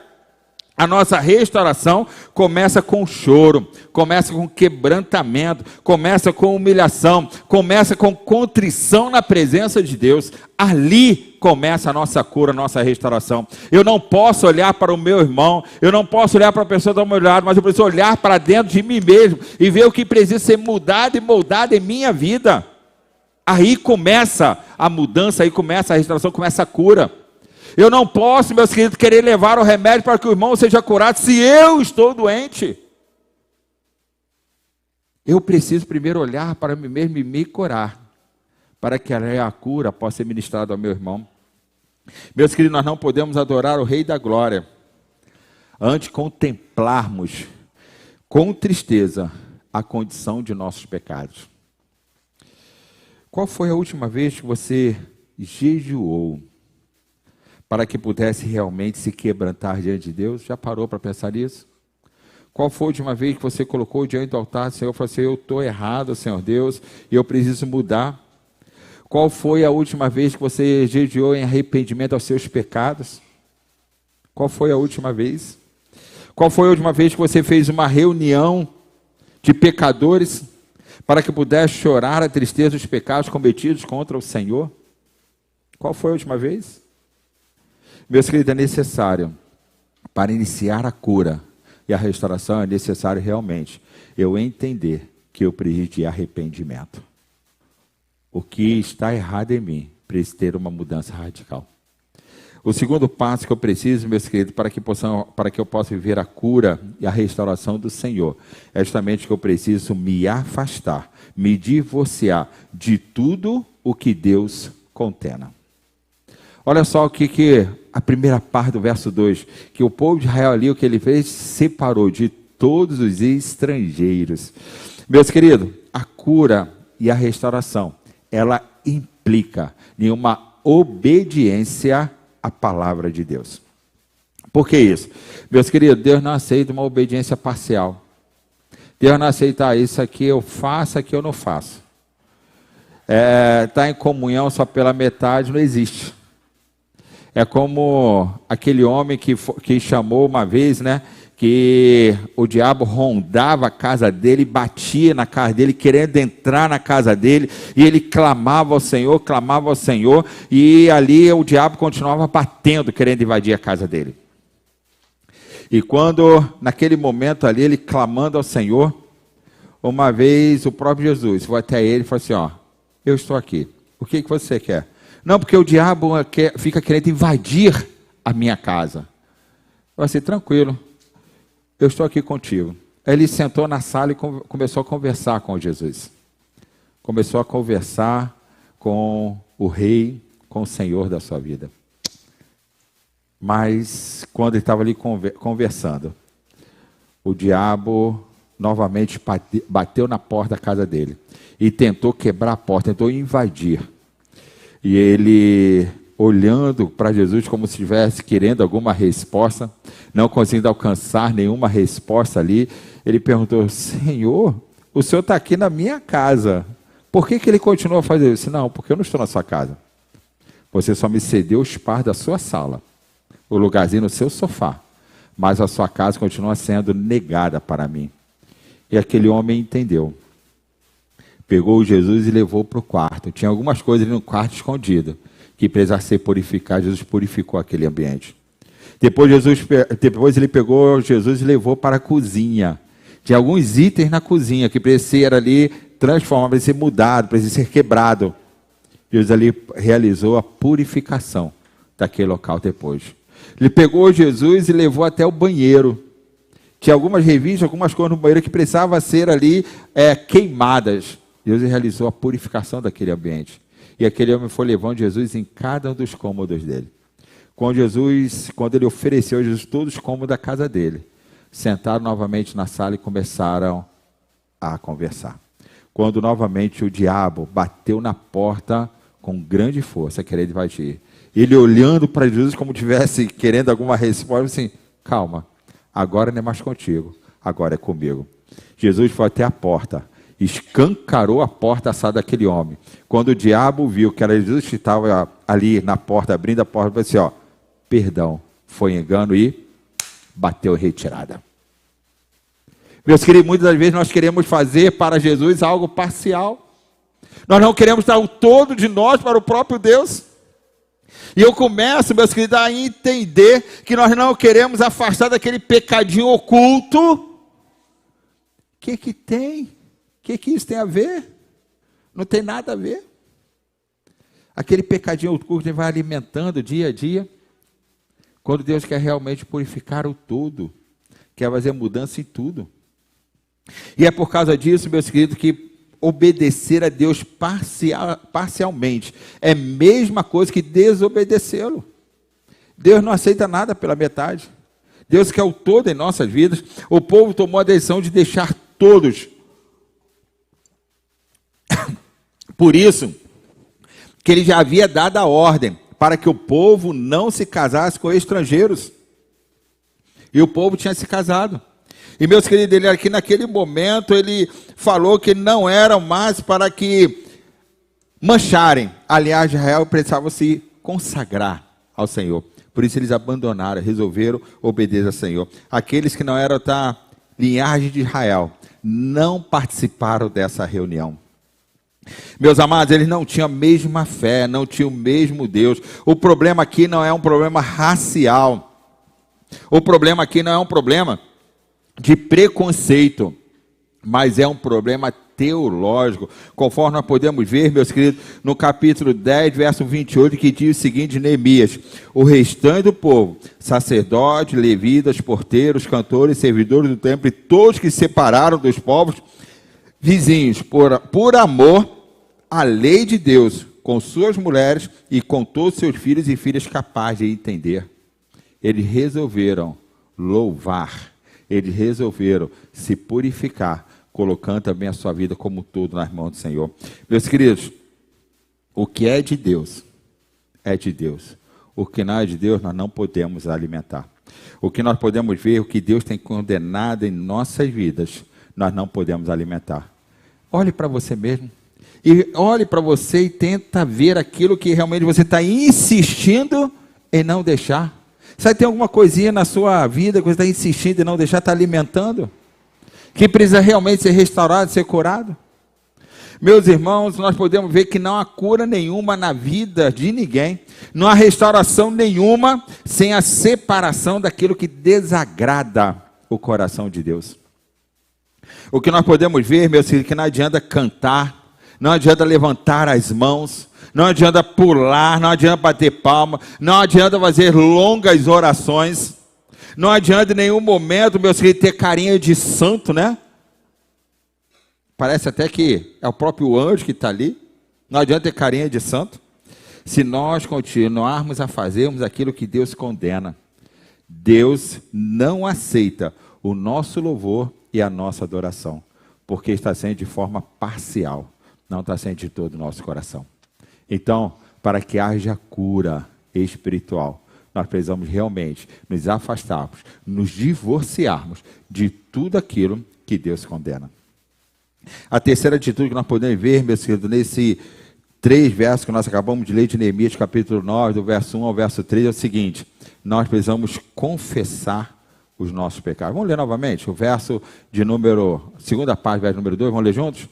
a nossa restauração começa com choro, começa com quebrantamento, começa com humilhação, começa com contrição na presença de Deus. Ali começa a nossa cura, a nossa restauração. Eu não posso olhar para o meu irmão, eu não posso olhar para a pessoa do meu lado, mas eu preciso olhar para dentro de mim mesmo e ver o que precisa ser mudado e moldado em minha vida. Aí começa a mudança, aí começa a restauração, começa a cura. Eu não posso, meus queridos, querer levar o remédio para que o irmão seja curado se eu estou doente. Eu preciso primeiro olhar para mim mesmo e me curar, para que a cura possa ser ministrada ao meu irmão. Meus queridos, nós não podemos adorar o Rei da Glória antes de contemplarmos com tristeza a condição de nossos pecados. Qual foi a última vez que você jejuou para que pudesse realmente se quebrantar diante de Deus? Já parou para pensar nisso? Qual foi a última vez que você colocou diante do altar do Senhor e falou assim: eu estou errado, Senhor Deus, e eu preciso mudar? Qual foi a última vez que você jejuou em arrependimento aos seus pecados? Qual foi a última vez? Qual foi a última vez que você fez uma reunião de pecadores para que pudesse chorar a tristeza dos pecados cometidos contra o Senhor? Qual foi a última vez? Meus queridos, é necessário, para iniciar a cura e a restauração, é necessário realmente eu entender que eu preciso de arrependimento. O que está errado em mim precisa ter uma mudança radical. O segundo passo que eu preciso, meus queridos, para que eu possa viver a cura e a restauração do Senhor, é justamente que eu preciso me afastar, me divorciar de tudo o que Deus condena. Olha só o que a primeira parte do verso 2, que o povo de Israel ali, o que ele fez, separou de todos os estrangeiros. Meus queridos, a cura e a restauração, ela implica em uma obediência à palavra de Deus. Por que isso? Meus queridos, Deus não aceita uma obediência parcial. Deus não aceita isso aqui eu faço, aqui eu não faço. Tá em comunhão só pela metade, não existe. É como aquele homem que chamou uma vez, né, que o diabo rondava a casa dele, batia na casa dele, querendo entrar na casa dele, e ele clamava ao Senhor, e ali o diabo continuava batendo, querendo invadir a casa dele. E quando, naquele momento ali, ele clamando ao Senhor, uma vez o próprio Jesus foi até ele e falou assim: ó, eu estou aqui, o que você quer? Não, porque o diabo fica querendo invadir a minha casa. Eu disse: tranquilo, eu estou aqui contigo. Aí ele sentou na sala e começou a conversar com Jesus. Começou a conversar com o rei, com o Senhor da sua vida. Mas quando ele estava ali conversando, o diabo novamente bateu na porta da casa dele e tentou quebrar a porta, tentou invadir. E ele, olhando para Jesus como se estivesse querendo alguma resposta, não conseguindo alcançar nenhuma resposta ali, ele perguntou: Senhor, o Senhor está aqui na minha casa, por que ele continua a fazer isso? Não, porque eu não estou na sua casa. Você só me cedeu o espaço da sua sala, o lugarzinho no seu sofá, mas a sua casa continua sendo negada para mim. E aquele homem entendeu. Pegou Jesus e levou para o quarto. Tinha algumas coisas ali no quarto escondido, que precisava ser purificado. Jesus purificou aquele ambiente. Depois ele pegou Jesus e levou para a cozinha. Tinha alguns itens na cozinha que precisavam ser ali transformados, precisavam ser mudados, precisavam ser quebrados. Jesus ali realizou a purificação daquele local depois. Ele pegou Jesus e levou até o banheiro. Tinha algumas revistas, algumas coisas no banheiro que precisavam ser ali queimadas. Deus realizou a purificação daquele ambiente. E aquele homem foi levando Jesus em cada um dos cômodos dele. Quando ele ofereceu a Jesus todos os cômodos da casa dele, sentaram novamente na sala e começaram a conversar. Quando novamente o diabo bateu na porta com grande força, querendo invadir. Ele olhando para Jesus como tivesse querendo alguma resposta, assim, calma, agora não é mais contigo, agora é comigo. Jesus foi até a porta, escancarou a porta assada daquele homem. Quando o diabo viu que era Jesus que estava ali na porta, abrindo a porta, ele falou assim, perdão, foi engano e bateu em retirada. Meus queridos, muitas das vezes nós queremos fazer para Jesus algo parcial. Nós não queremos dar o todo de nós para o próprio Deus. E eu começo, meus queridos, a entender que nós não queremos afastar daquele pecadinho oculto. O que tem? O que isso tem a ver? Não tem nada a ver. Aquele pecadinho oculto que vai alimentando dia a dia. Quando Deus quer realmente purificar o todo, quer fazer mudança em tudo. E é por causa disso, meus queridos, que obedecer a Deus parcialmente é a mesma coisa que desobedecê-lo. Deus não aceita nada pela metade. Deus quer o todo em nossas vidas. O povo tomou a decisão de deixar todos. Por isso, que ele já havia dado a ordem para que o povo não se casasse com estrangeiros. E o povo tinha se casado. E meus queridos, ele aqui naquele momento, ele falou que não eram mais para que mancharem. Aliás, Israel precisava se consagrar ao Senhor. Por isso eles abandonaram, resolveram obedecer ao Senhor. Aqueles que não eram da linhagem de Israel, não participaram dessa reunião. Meus amados, eles não tinham a mesma fé, não tinham o mesmo Deus. O problema aqui não é um problema racial. O problema aqui não é um problema de preconceito, mas é um problema teológico, conforme nós podemos ver, meus queridos, no capítulo 10, verso 28, que diz o seguinte, Neemias: o restante do povo, sacerdotes, levitas, porteiros, cantores, servidores do templo, e todos que se separaram dos povos vizinhos, por amor à lei de Deus, com suas mulheres e com todos seus filhos e filhas capazes de entender, eles resolveram louvar. Eles resolveram se purificar, colocando também a sua vida como tudo nas mãos do Senhor. Meus queridos, o que é de Deus, é de Deus. O que não é de Deus, nós não podemos alimentar. O que nós podemos ver, o que Deus tem condenado em nossas vidas, nós não podemos alimentar. Olhe para você mesmo. E olhe para você e tenta ver aquilo que realmente você está insistindo em não deixar. Sabe, tem alguma coisinha na sua vida que você está insistindo em não deixar, está alimentando? Que precisa realmente ser restaurado, ser curado? Meus irmãos, nós podemos ver que não há cura nenhuma na vida de ninguém. Não há restauração nenhuma sem a separação daquilo que desagrada o coração de Deus. O que nós podemos ver, meus filhos, que não adianta cantar, não adianta levantar as mãos, não adianta pular, não adianta bater palma, não adianta fazer longas orações, não adianta em nenhum momento, meus queridos, ter carinha de santo, né? Parece até que é o próprio anjo que está ali. Não adianta ter carinha de santo. Se nós continuarmos a fazermos aquilo que Deus condena, Deus não aceita o nosso louvor e a nossa adoração, porque está sendo de forma parcial, não está sendo de todo o nosso coração. Então, para que haja cura espiritual, nós precisamos realmente nos afastarmos, nos divorciarmos de tudo aquilo que Deus condena. A terceira atitude que nós podemos ver, meus queridos, nesse 3 versos que nós acabamos de ler de Neemias, capítulo 9, do verso 1 ao verso 3, é o seguinte: nós precisamos confessar os nossos pecados. Vamos ler novamente o verso de segunda parte, verso número 2, vamos ler juntos?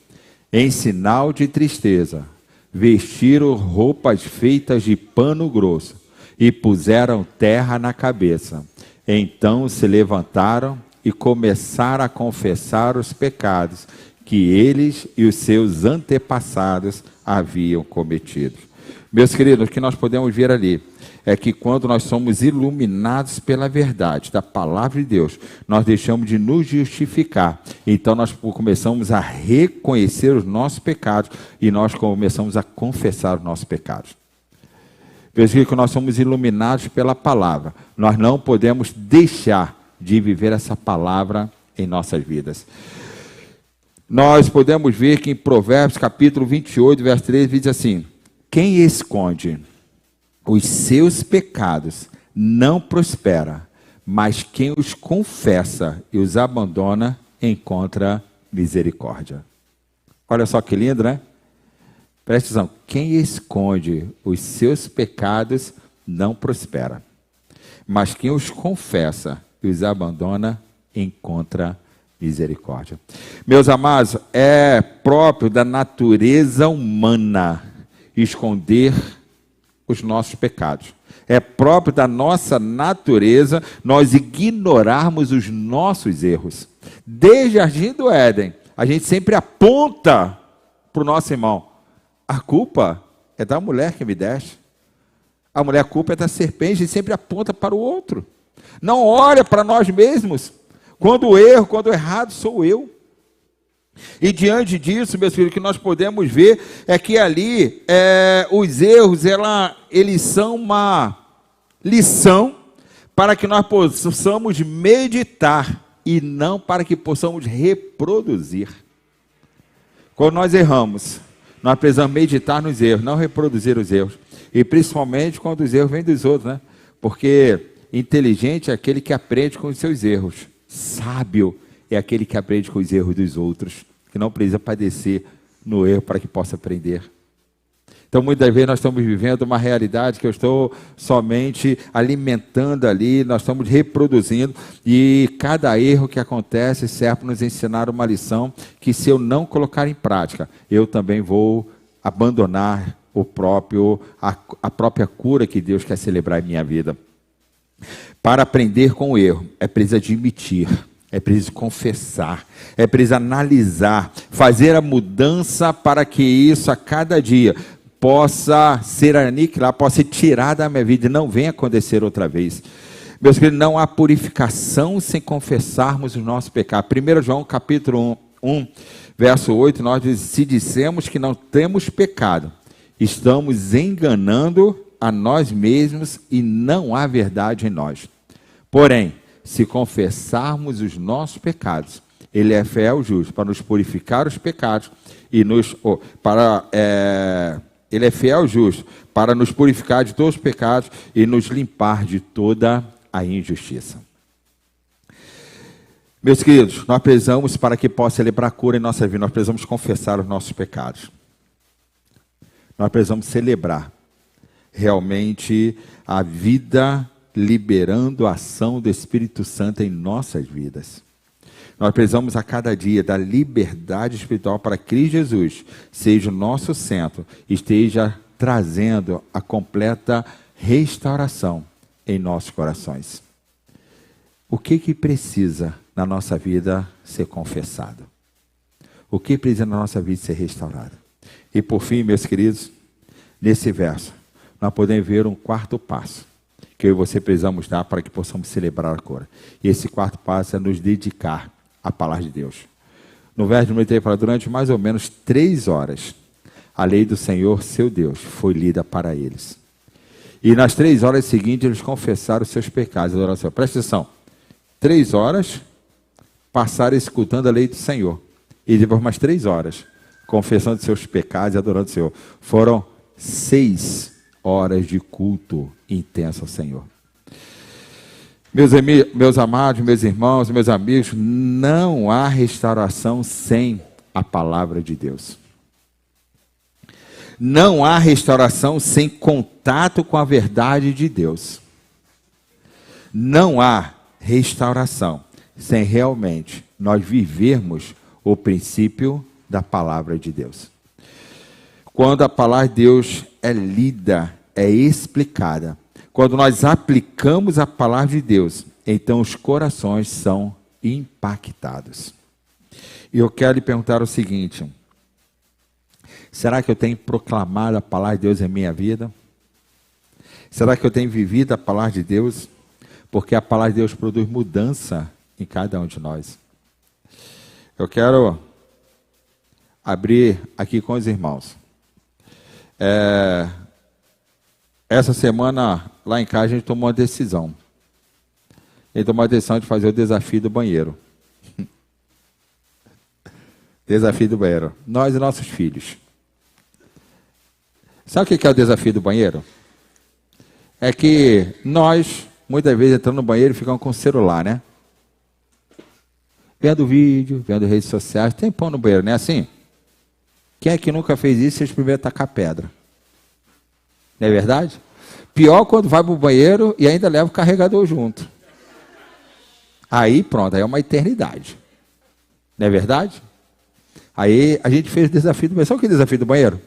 Em sinal de tristeza, vestiram roupas feitas de pano grosso e puseram terra na cabeça. Então se levantaram e começaram a confessar os pecados que eles e os seus antepassados haviam cometido. Meus queridos, o que nós podemos ver ali é que quando nós somos iluminados pela verdade da palavra de Deus, nós deixamos de nos justificar. Então nós começamos a reconhecer os nossos pecados e nós começamos a confessar os nossos pecados. Veja que nós somos iluminados pela palavra. Nós não podemos deixar de viver essa palavra em nossas vidas. Nós podemos ver que em Provérbios capítulo 28, verso 13, diz assim: quem esconde os seus pecados não prospera, mas quem os confessa e os abandona encontra misericórdia. Olha só que lindo, né? Presta atenção, quem esconde os seus pecados não prospera, mas quem os confessa e os abandona encontra misericórdia. Meus amados, é próprio da natureza humana esconder os nossos pecados. É próprio da nossa natureza nós ignorarmos os nossos erros. Desde o Jardim do Éden, a gente sempre aponta para o nosso irmão: a culpa é da mulher que me deste. A mulher, a culpa é da serpente, a gente sempre aponta para o outro. Não olha para nós mesmos. Quando o erro, quando o errado sou eu. E diante disso, meus filhos, o que nós podemos ver é que ali os erros, eles são uma lição para que nós possamos meditar e não para que possamos reproduzir. Quando nós erramos, nós precisamos meditar nos erros, não reproduzir os erros. E principalmente quando os erros vêm dos outros, né? Porque inteligente é aquele que aprende com os seus erros. Sábio é aquele que aprende com os erros dos outros, que não precisa padecer no erro para que possa aprender. Então, muitas vezes nós estamos vivendo uma realidade que eu estou somente alimentando ali, nós estamos reproduzindo, e cada erro que acontece serve para nos ensinar uma lição que, se eu não colocar em prática, eu também vou abandonar a própria cura que Deus quer celebrar em minha vida. Para aprender com o erro, é preciso admitir, é preciso confessar, é preciso analisar, fazer a mudança para que isso a cada dia possa ser aniquilado, possa ser tirado da minha vida e não venha acontecer outra vez. Meus queridos, não há purificação sem confessarmos os nossos pecados. 1 João capítulo 1, verso 8, nós dizemos: se dissemos que não temos pecado, estamos enganando a nós mesmos e não há verdade em nós. Porém, se confessarmos os nossos pecados, Ele é fiel e justo para nos purificar os pecados e Ele é fiel e justo para nos purificar de todos os pecados e nos limpar de toda a injustiça. Meus queridos, nós precisamos, para que possa celebrar cura em nossa vida, nós precisamos confessar os nossos pecados. Nós precisamos celebrar realmente a vida liberando a ação do Espírito Santo em nossas vidas. Nós precisamos a cada dia da liberdade espiritual para que Cristo Jesus seja o nosso centro, esteja trazendo a completa restauração em nossos corações. O que precisa na nossa vida ser confessado? O que precisa na nossa vida ser restaurado? E por fim, meus queridos, nesse verso, nós podemos ver um quarto passo que eu e você precisamos dar para que possamos celebrar a cura. E esse quarto passo é nos dedicar à palavra de Deus. No verso número 3 fala: durante mais ou menos 3 horas, a lei do Senhor, seu Deus, foi lida para eles. E nas 3 horas seguintes, eles confessaram os seus pecados e adoraram ao Senhor. Presta atenção, 3 horas passaram escutando a lei do Senhor. E depois mais 3 horas, confessando os seus pecados e adorando o Senhor. Foram 6 horas de culto intenso ao Senhor. Meus amados, meus irmãos, meus amigos, não há restauração sem a palavra de Deus. Não há restauração sem contato com a verdade de Deus. Não há restauração sem realmente nós vivermos o princípio da palavra de Deus. Quando a palavra de Deus é lida, é explicada, quando nós aplicamos a palavra de Deus, então os corações são impactados. E eu quero lhe perguntar o seguinte: será que eu tenho proclamado a palavra de Deus em minha vida? Será que eu tenho vivido a palavra de Deus? Porque a palavra de Deus produz mudança em cada um de nós. Eu quero abrir aqui com os irmãos. Essa semana, lá em casa, a gente tomou uma decisão. A gente tomou a decisão de fazer o desafio do banheiro. Desafio do banheiro. Nós e nossos filhos. Sabe o que é o desafio do banheiro? É que nós, muitas vezes, entrando no banheiro, ficamos com o celular, né? Vendo vídeo, vendo redes sociais. Tem pão no banheiro, não é assim? Quem é que nunca fez isso, vocês primeiro tacar pedra? Não é verdade? Pior quando vai para o banheiro e ainda leva o carregador junto. Aí pronto, aí é uma eternidade. Não é verdade? Aí a gente fez o desafio do banheiro. Sabe o que é o desafio do banheiro?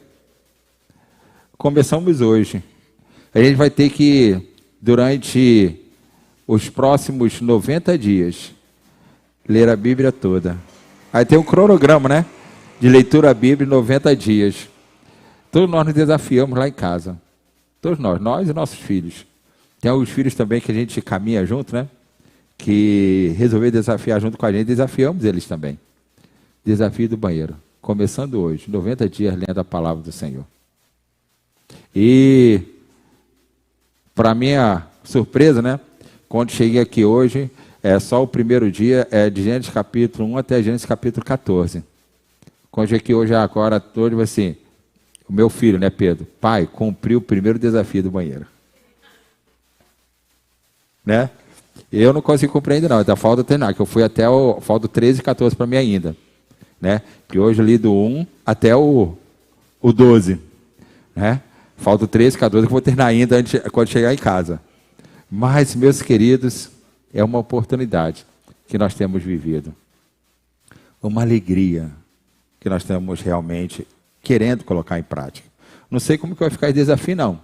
Começamos hoje. A gente vai ter que, durante os próximos 90 dias, ler a Bíblia toda. Aí tem um cronograma, né? De leitura da Bíblia em 90 dias. Todos nós nos desafiamos lá em casa. Todos nós e nossos filhos. Tem alguns filhos também que a gente caminha junto, né? Que resolveram desafiar junto com a gente, desafiamos eles também. Desafio do banheiro. Começando hoje, 90 dias lendo a palavra do Senhor. E, para minha surpresa, né? Quando cheguei aqui hoje, só o primeiro dia é de Gênesis capítulo 1 até Gênesis capítulo 14. Quando cheguei aqui hoje, agora todo, assim, o meu filho, né, Pedro? Pai, cumpriu o primeiro desafio do banheiro. Né? Eu não consigo compreender, não. Ainda falta terminar, que eu fui até falta 13 e 14 para mim ainda. Né? Que hoje eu li do 1 até o 12. Né? Falta 13 e 14 que eu vou terminar ainda quando chegar em casa. Mas, meus queridos, é uma oportunidade que nós temos vivido. Uma alegria que nós estamos realmente querendo colocar em prática. Não sei como que vai ficar esse desafio, não.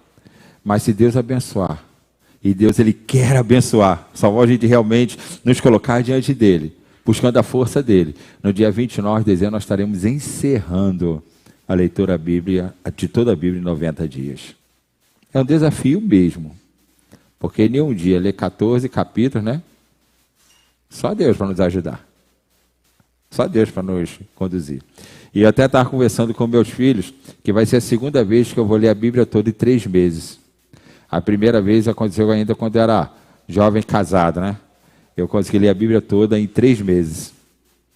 Mas se Deus abençoar, e Deus Ele quer abençoar, só a gente realmente nos colocar diante dEle, buscando a força dEle. No dia 29 de dezembro nós estaremos encerrando a leitura da Bíblia, de toda a Bíblia em 90 dias. É um desafio mesmo. Porque em um dia ler 14 capítulos, né? Só Deus para nos ajudar. Só Deus para nos conduzir. E eu até estava conversando com meus filhos, que vai ser a segunda vez que eu vou ler a Bíblia toda em 3 meses. A primeira vez aconteceu ainda quando eu era jovem casado, né? Eu consegui ler a Bíblia toda em 3 meses.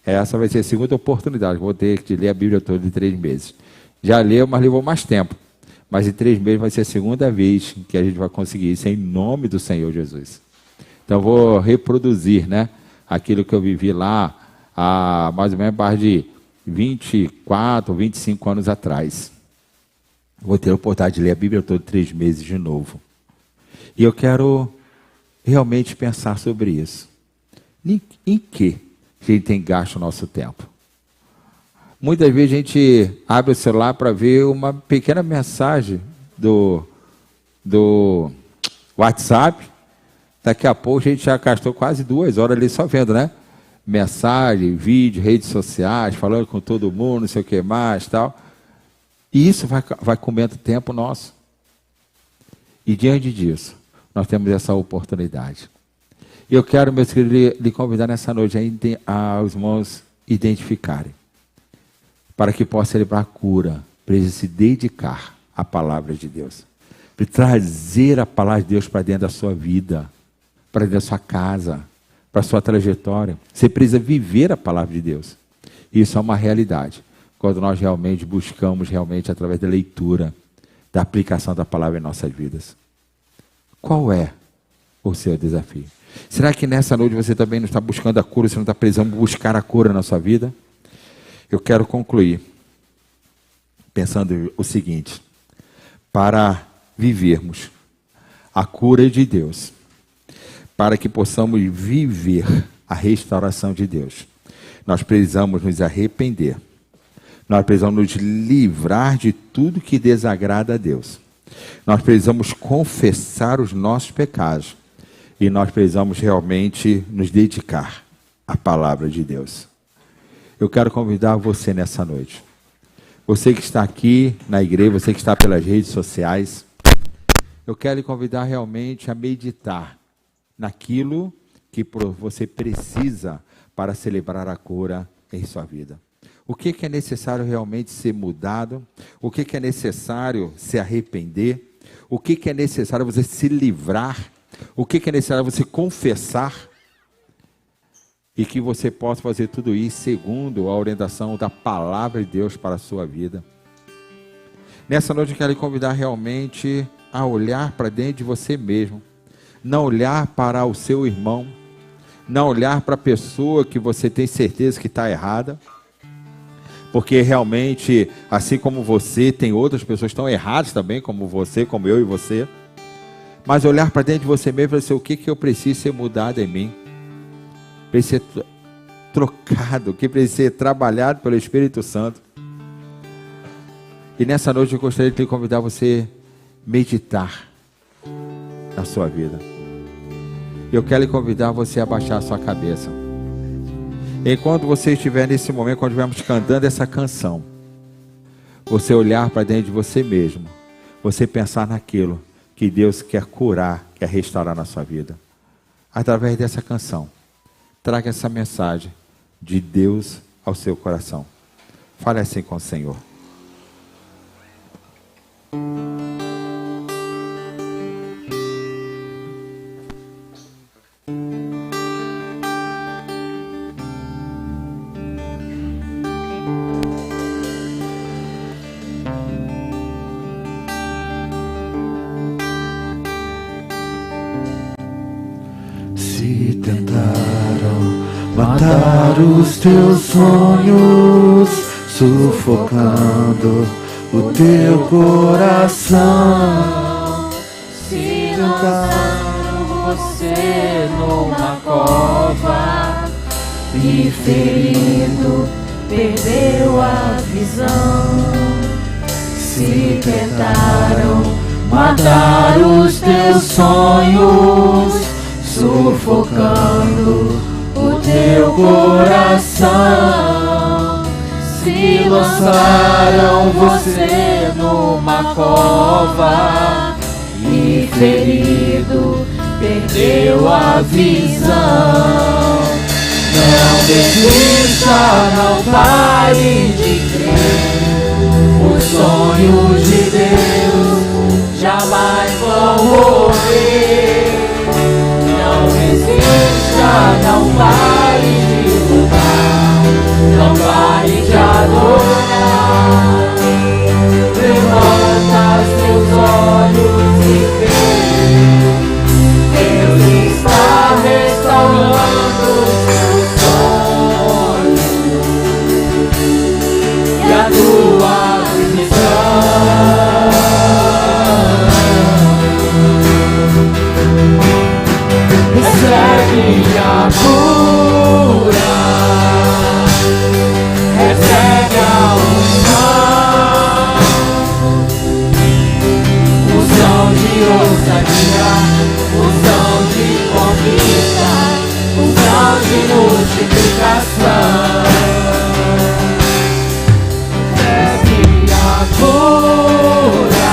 Essa vai ser a segunda oportunidade que eu vou ter de ler a Bíblia toda em 3 meses. Já leu, mas levou mais tempo. Mas em 3 meses vai ser a segunda vez que a gente vai conseguir isso, em nome do Senhor Jesus. Então eu vou reproduzir, né, aquilo que eu vivi lá há mais ou menos mais de 24 ou 25 anos atrás. Vou ter a oportunidade de ler a Bíblia toda em 3 meses de novo. E eu quero realmente pensar sobre isso. Em que a gente tem gasto o nosso tempo? Muitas vezes a gente abre o celular para ver uma pequena mensagem do WhatsApp. Daqui a pouco a gente já gastou quase 2 horas ali só vendo, né? Mensagem, vídeo, redes sociais, falando com todo mundo, não sei o que mais, tal. E isso vai comendo tempo nosso. E diante disso, nós temos essa oportunidade. E eu quero, meus queridos, lhe convidar nessa noite aos irmãos identificarem, para que possa celebrar a cura, para eles se dedicar à palavra de Deus, para trazer a palavra de Deus para dentro da sua vida, para dentro da sua casa, para a sua trajetória. Você precisa viver a palavra de Deus. Isso é uma realidade, quando nós realmente buscamos, através da leitura, da aplicação da palavra em nossas vidas. Qual é o seu desafio? Será que nessa noite você também não está buscando a cura, você não está precisando buscar a cura na sua vida? Eu quero concluir pensando o seguinte: para vivermos a cura de Deus, para que possamos viver a restauração de Deus, nós precisamos nos arrepender, nós precisamos nos livrar de tudo que desagrada a Deus, nós precisamos confessar os nossos pecados e nós precisamos realmente nos dedicar à palavra de Deus. Eu quero convidar você nessa noite. Você que está aqui na igreja, você que está pelas redes sociais, eu quero lhe convidar realmente a meditar naquilo que você precisa para celebrar a cura em sua vida. O que é necessário realmente ser mudado? O que é necessário se arrepender? O que é necessário você se livrar? O que é necessário você confessar? E que você possa fazer tudo isso segundo a orientação da palavra de Deus para a sua vida. Nessa noite eu quero lhe convidar realmente a olhar para dentro de você mesmo. Não olhar para o seu irmão. Não olhar para a pessoa que você tem certeza que está errada. Porque realmente, assim como você, tem outras pessoas que estão erradas também, como você, como eu e você. Mas olhar para dentro de você mesmo e falar assim, o que eu preciso ser mudado em mim? Precisa ser trocado, que precisa ser trabalhado pelo Espírito Santo. E nessa noite eu gostaria de lhe convidar você a meditar na sua vida. Eu quero lhe convidar você a baixar a sua cabeça. Enquanto você estiver nesse momento, quando estivermos cantando essa canção, você olhar para dentro de você mesmo, você pensar naquilo que Deus quer curar, quer restaurar na sua vida. Através dessa canção, traga essa mensagem de Deus ao seu coração. Fale assim com o Senhor. Se tentaram matar os teus sonhos, sufocando o teu coração. Se lançaram você numa cova e ferido perdeu a visão. Se tentaram matar os teus sonhos, sufocando o teu coração. Se lançaram você numa cova e ferido perdeu a visão. Não desista, não pare de crer. Os sonhos de Deus jamais vão morrer. Não resista, não pare de lutar, não pare de adorar. Levanta seus olhos e vê, Deus está restaurando seus sonhos e a tua visão. Recebe a cura, recebe a unção, unção de ousadia, unção de conquista, unção de multiplicação. Recebe a cura,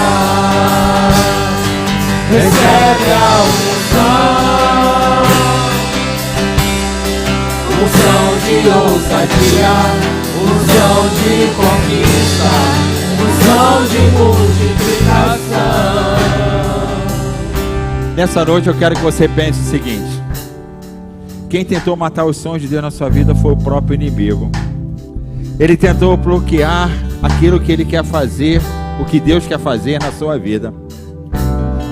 recebe a unção, unção de ousadia, unção de conquista, unção de multiplicação. Nessa noite eu quero que você pense o seguinte: quem tentou matar os sonhos de Deus na sua vida foi o próprio inimigo. Ele tentou bloquear aquilo que ele quer fazer, o que Deus quer fazer na sua vida.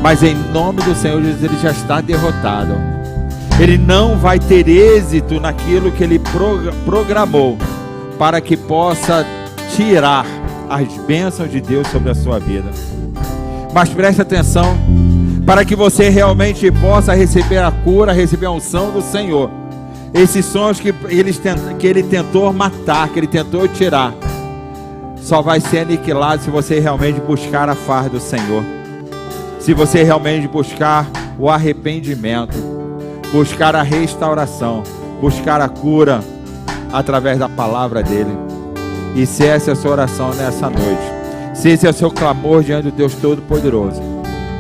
Mas em nome do Senhor Jesus, ele já está derrotado. Ele não vai ter êxito naquilo que ele programou para que possa tirar as bênçãos de Deus sobre a sua vida. Mas preste atenção, para que você realmente possa receber a cura, receber a unção do Senhor. Esses sonhos que ele tentou matar, que ele tentou tirar, só vai ser aniquilado se você realmente buscar a face do Senhor. Se você realmente buscar o arrependimento, buscar a restauração, buscar a cura através da palavra dele. E se essa é a sua oração nessa noite, se esse é o seu clamor diante do Deus Todo-Poderoso,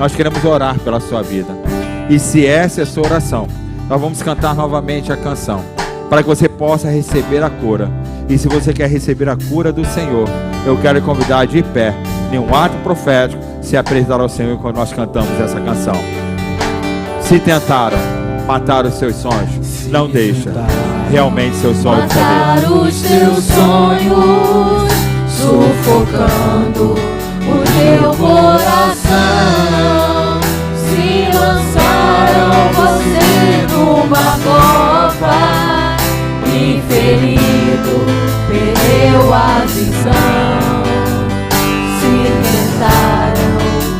nós queremos orar pela sua vida. E se essa é a sua oração, nós vamos cantar novamente a canção, para que você possa receber a cura. E se você quer receber a cura do Senhor, eu quero convidar de pé, em um ato profético, se apresentar ao Senhor quando nós cantamos essa canção. Se tentaram matar os seus sonhos, não deixa realmente seus sonhos matar os teus sonhos, sufocando o teu coração. Se lançaram você numa copa, inferido, perdeu a visão. Se tentaram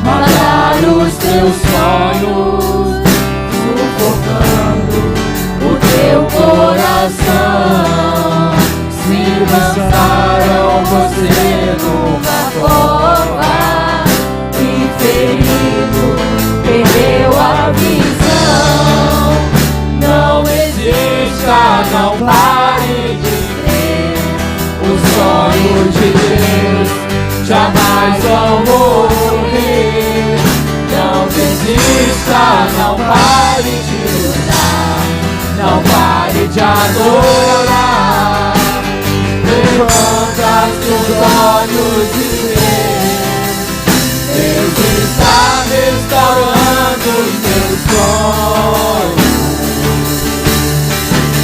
matar os teus sonhos, sufocando o teu coração. Se lançaram você numa cova, inferido, perdeu a visão. Não desista, não pare de crer. Os sonhos de Deus jamais vão morrer. Não desista, não pare de lutar, não pare de adorar. Levanta os olhos e vê, Deus está restaurando os teus sonhos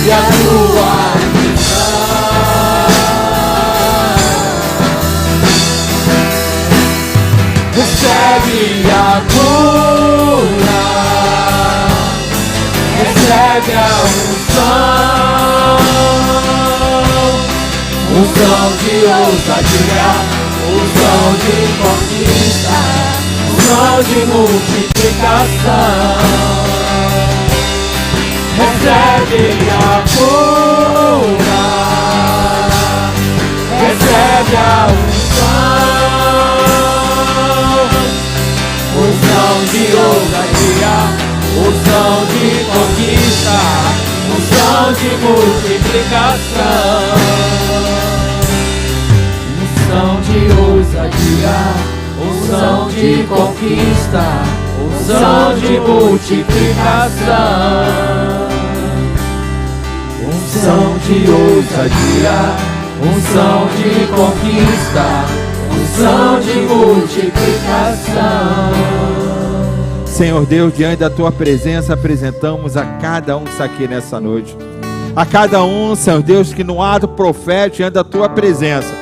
e a tua visão. Recebe a cura, recebe a unção de ousadia, unção de conquista, unção de multiplicação. Recebe a cura, recebe a unção de ousadia, unção de conquista, unção de multiplicação. Unção de ousadia, unção de conquista, unção de multiplicação. Unção de ousadia, unção de conquista, unção de multiplicação. Senhor Deus, diante da tua presença, apresentamos a cada um que está aqui nessa noite. A cada um, Senhor Deus, que no ato profético, diante da tua presença,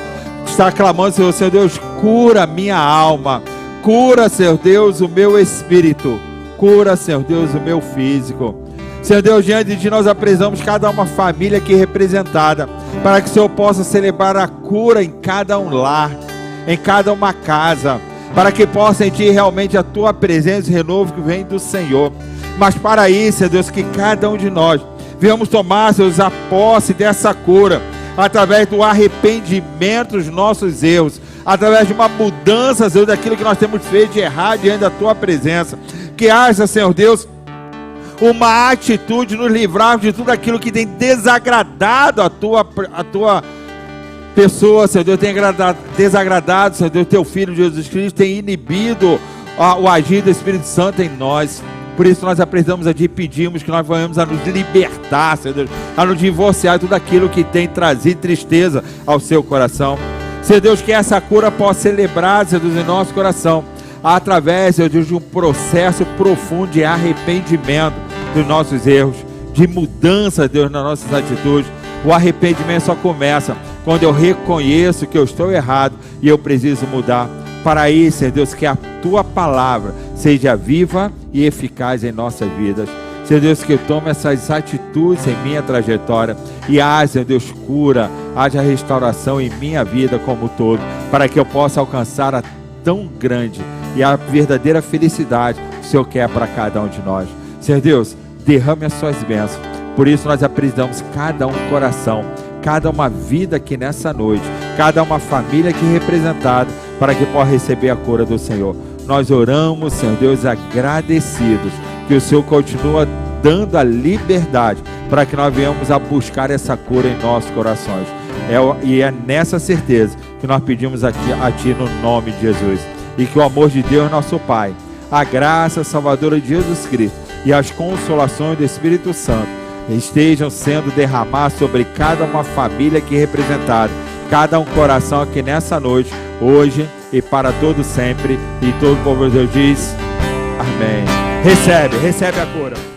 está clamando, Senhor Deus, cura a minha alma, cura, Senhor Deus, o meu espírito, cura, Senhor Deus, o meu físico. Senhor Deus, diante de nós apresentamos cada uma família aqui representada, para que o Senhor possa celebrar a cura em cada um lar, em cada uma casa, para que possa sentir realmente a tua presença e renovo que vem do Senhor. Mas para isso, Senhor Deus, que cada um de nós venhamos tomar, Senhor, a posse dessa cura, através do arrependimento dos nossos erros, através de uma mudança, Senhor, daquilo que nós temos feito de errado diante da tua presença. Que haja, Senhor Deus, uma atitude de nos livrar de tudo aquilo que tem desagradado a tua pessoa, Senhor Deus, tem desagradado, Senhor Deus, teu Filho Jesus Cristo, tem inibido o agir do Espírito Santo em nós. Por isso nós apresentamos a Ti e pedimos que nós venhamos a nos libertar, Senhor Deus, a nos divorciar de tudo aquilo que tem trazido tristeza ao seu coração. Senhor Deus, que essa cura possa ser lembrada, Senhor Deus, em nosso coração, através, Senhor Deus, de um processo profundo de arrependimento dos nossos erros, de mudança, Deus, nas nossas atitudes. O arrependimento só começa quando eu reconheço que eu estou errado e eu preciso mudar. Para isso, Senhor Deus, que a Tua palavra seja viva e eficaz em nossas vidas. Senhor Deus, que eu tome essas atitudes em minha trajetória e haja, Senhor Deus, cura, haja restauração em minha vida como um todo, para que eu possa alcançar a tão grande e a verdadeira felicidade que o Senhor quer para cada um de nós. Senhor Deus, derrame as suas bênçãos. Por isso nós apresentamos cada um coração, cada uma vida aqui nessa noite, cada uma família aqui representada, para que possa receber a cura do Senhor. Nós oramos, Senhor Deus, agradecidos, que o Senhor continua dando a liberdade, para que nós venhamos a buscar essa cura em nossos corações. E é nessa certeza que nós pedimos aqui a Ti no nome de Jesus. E que o amor de Deus, nosso Pai, a graça salvadora de Jesus Cristo e as consolações do Espírito Santo estejam sendo derramadas sobre cada uma família aqui representada, cada um coração aqui nessa noite, hoje e para todo sempre. E todo o povo de Deus diz amém. Recebe a cura.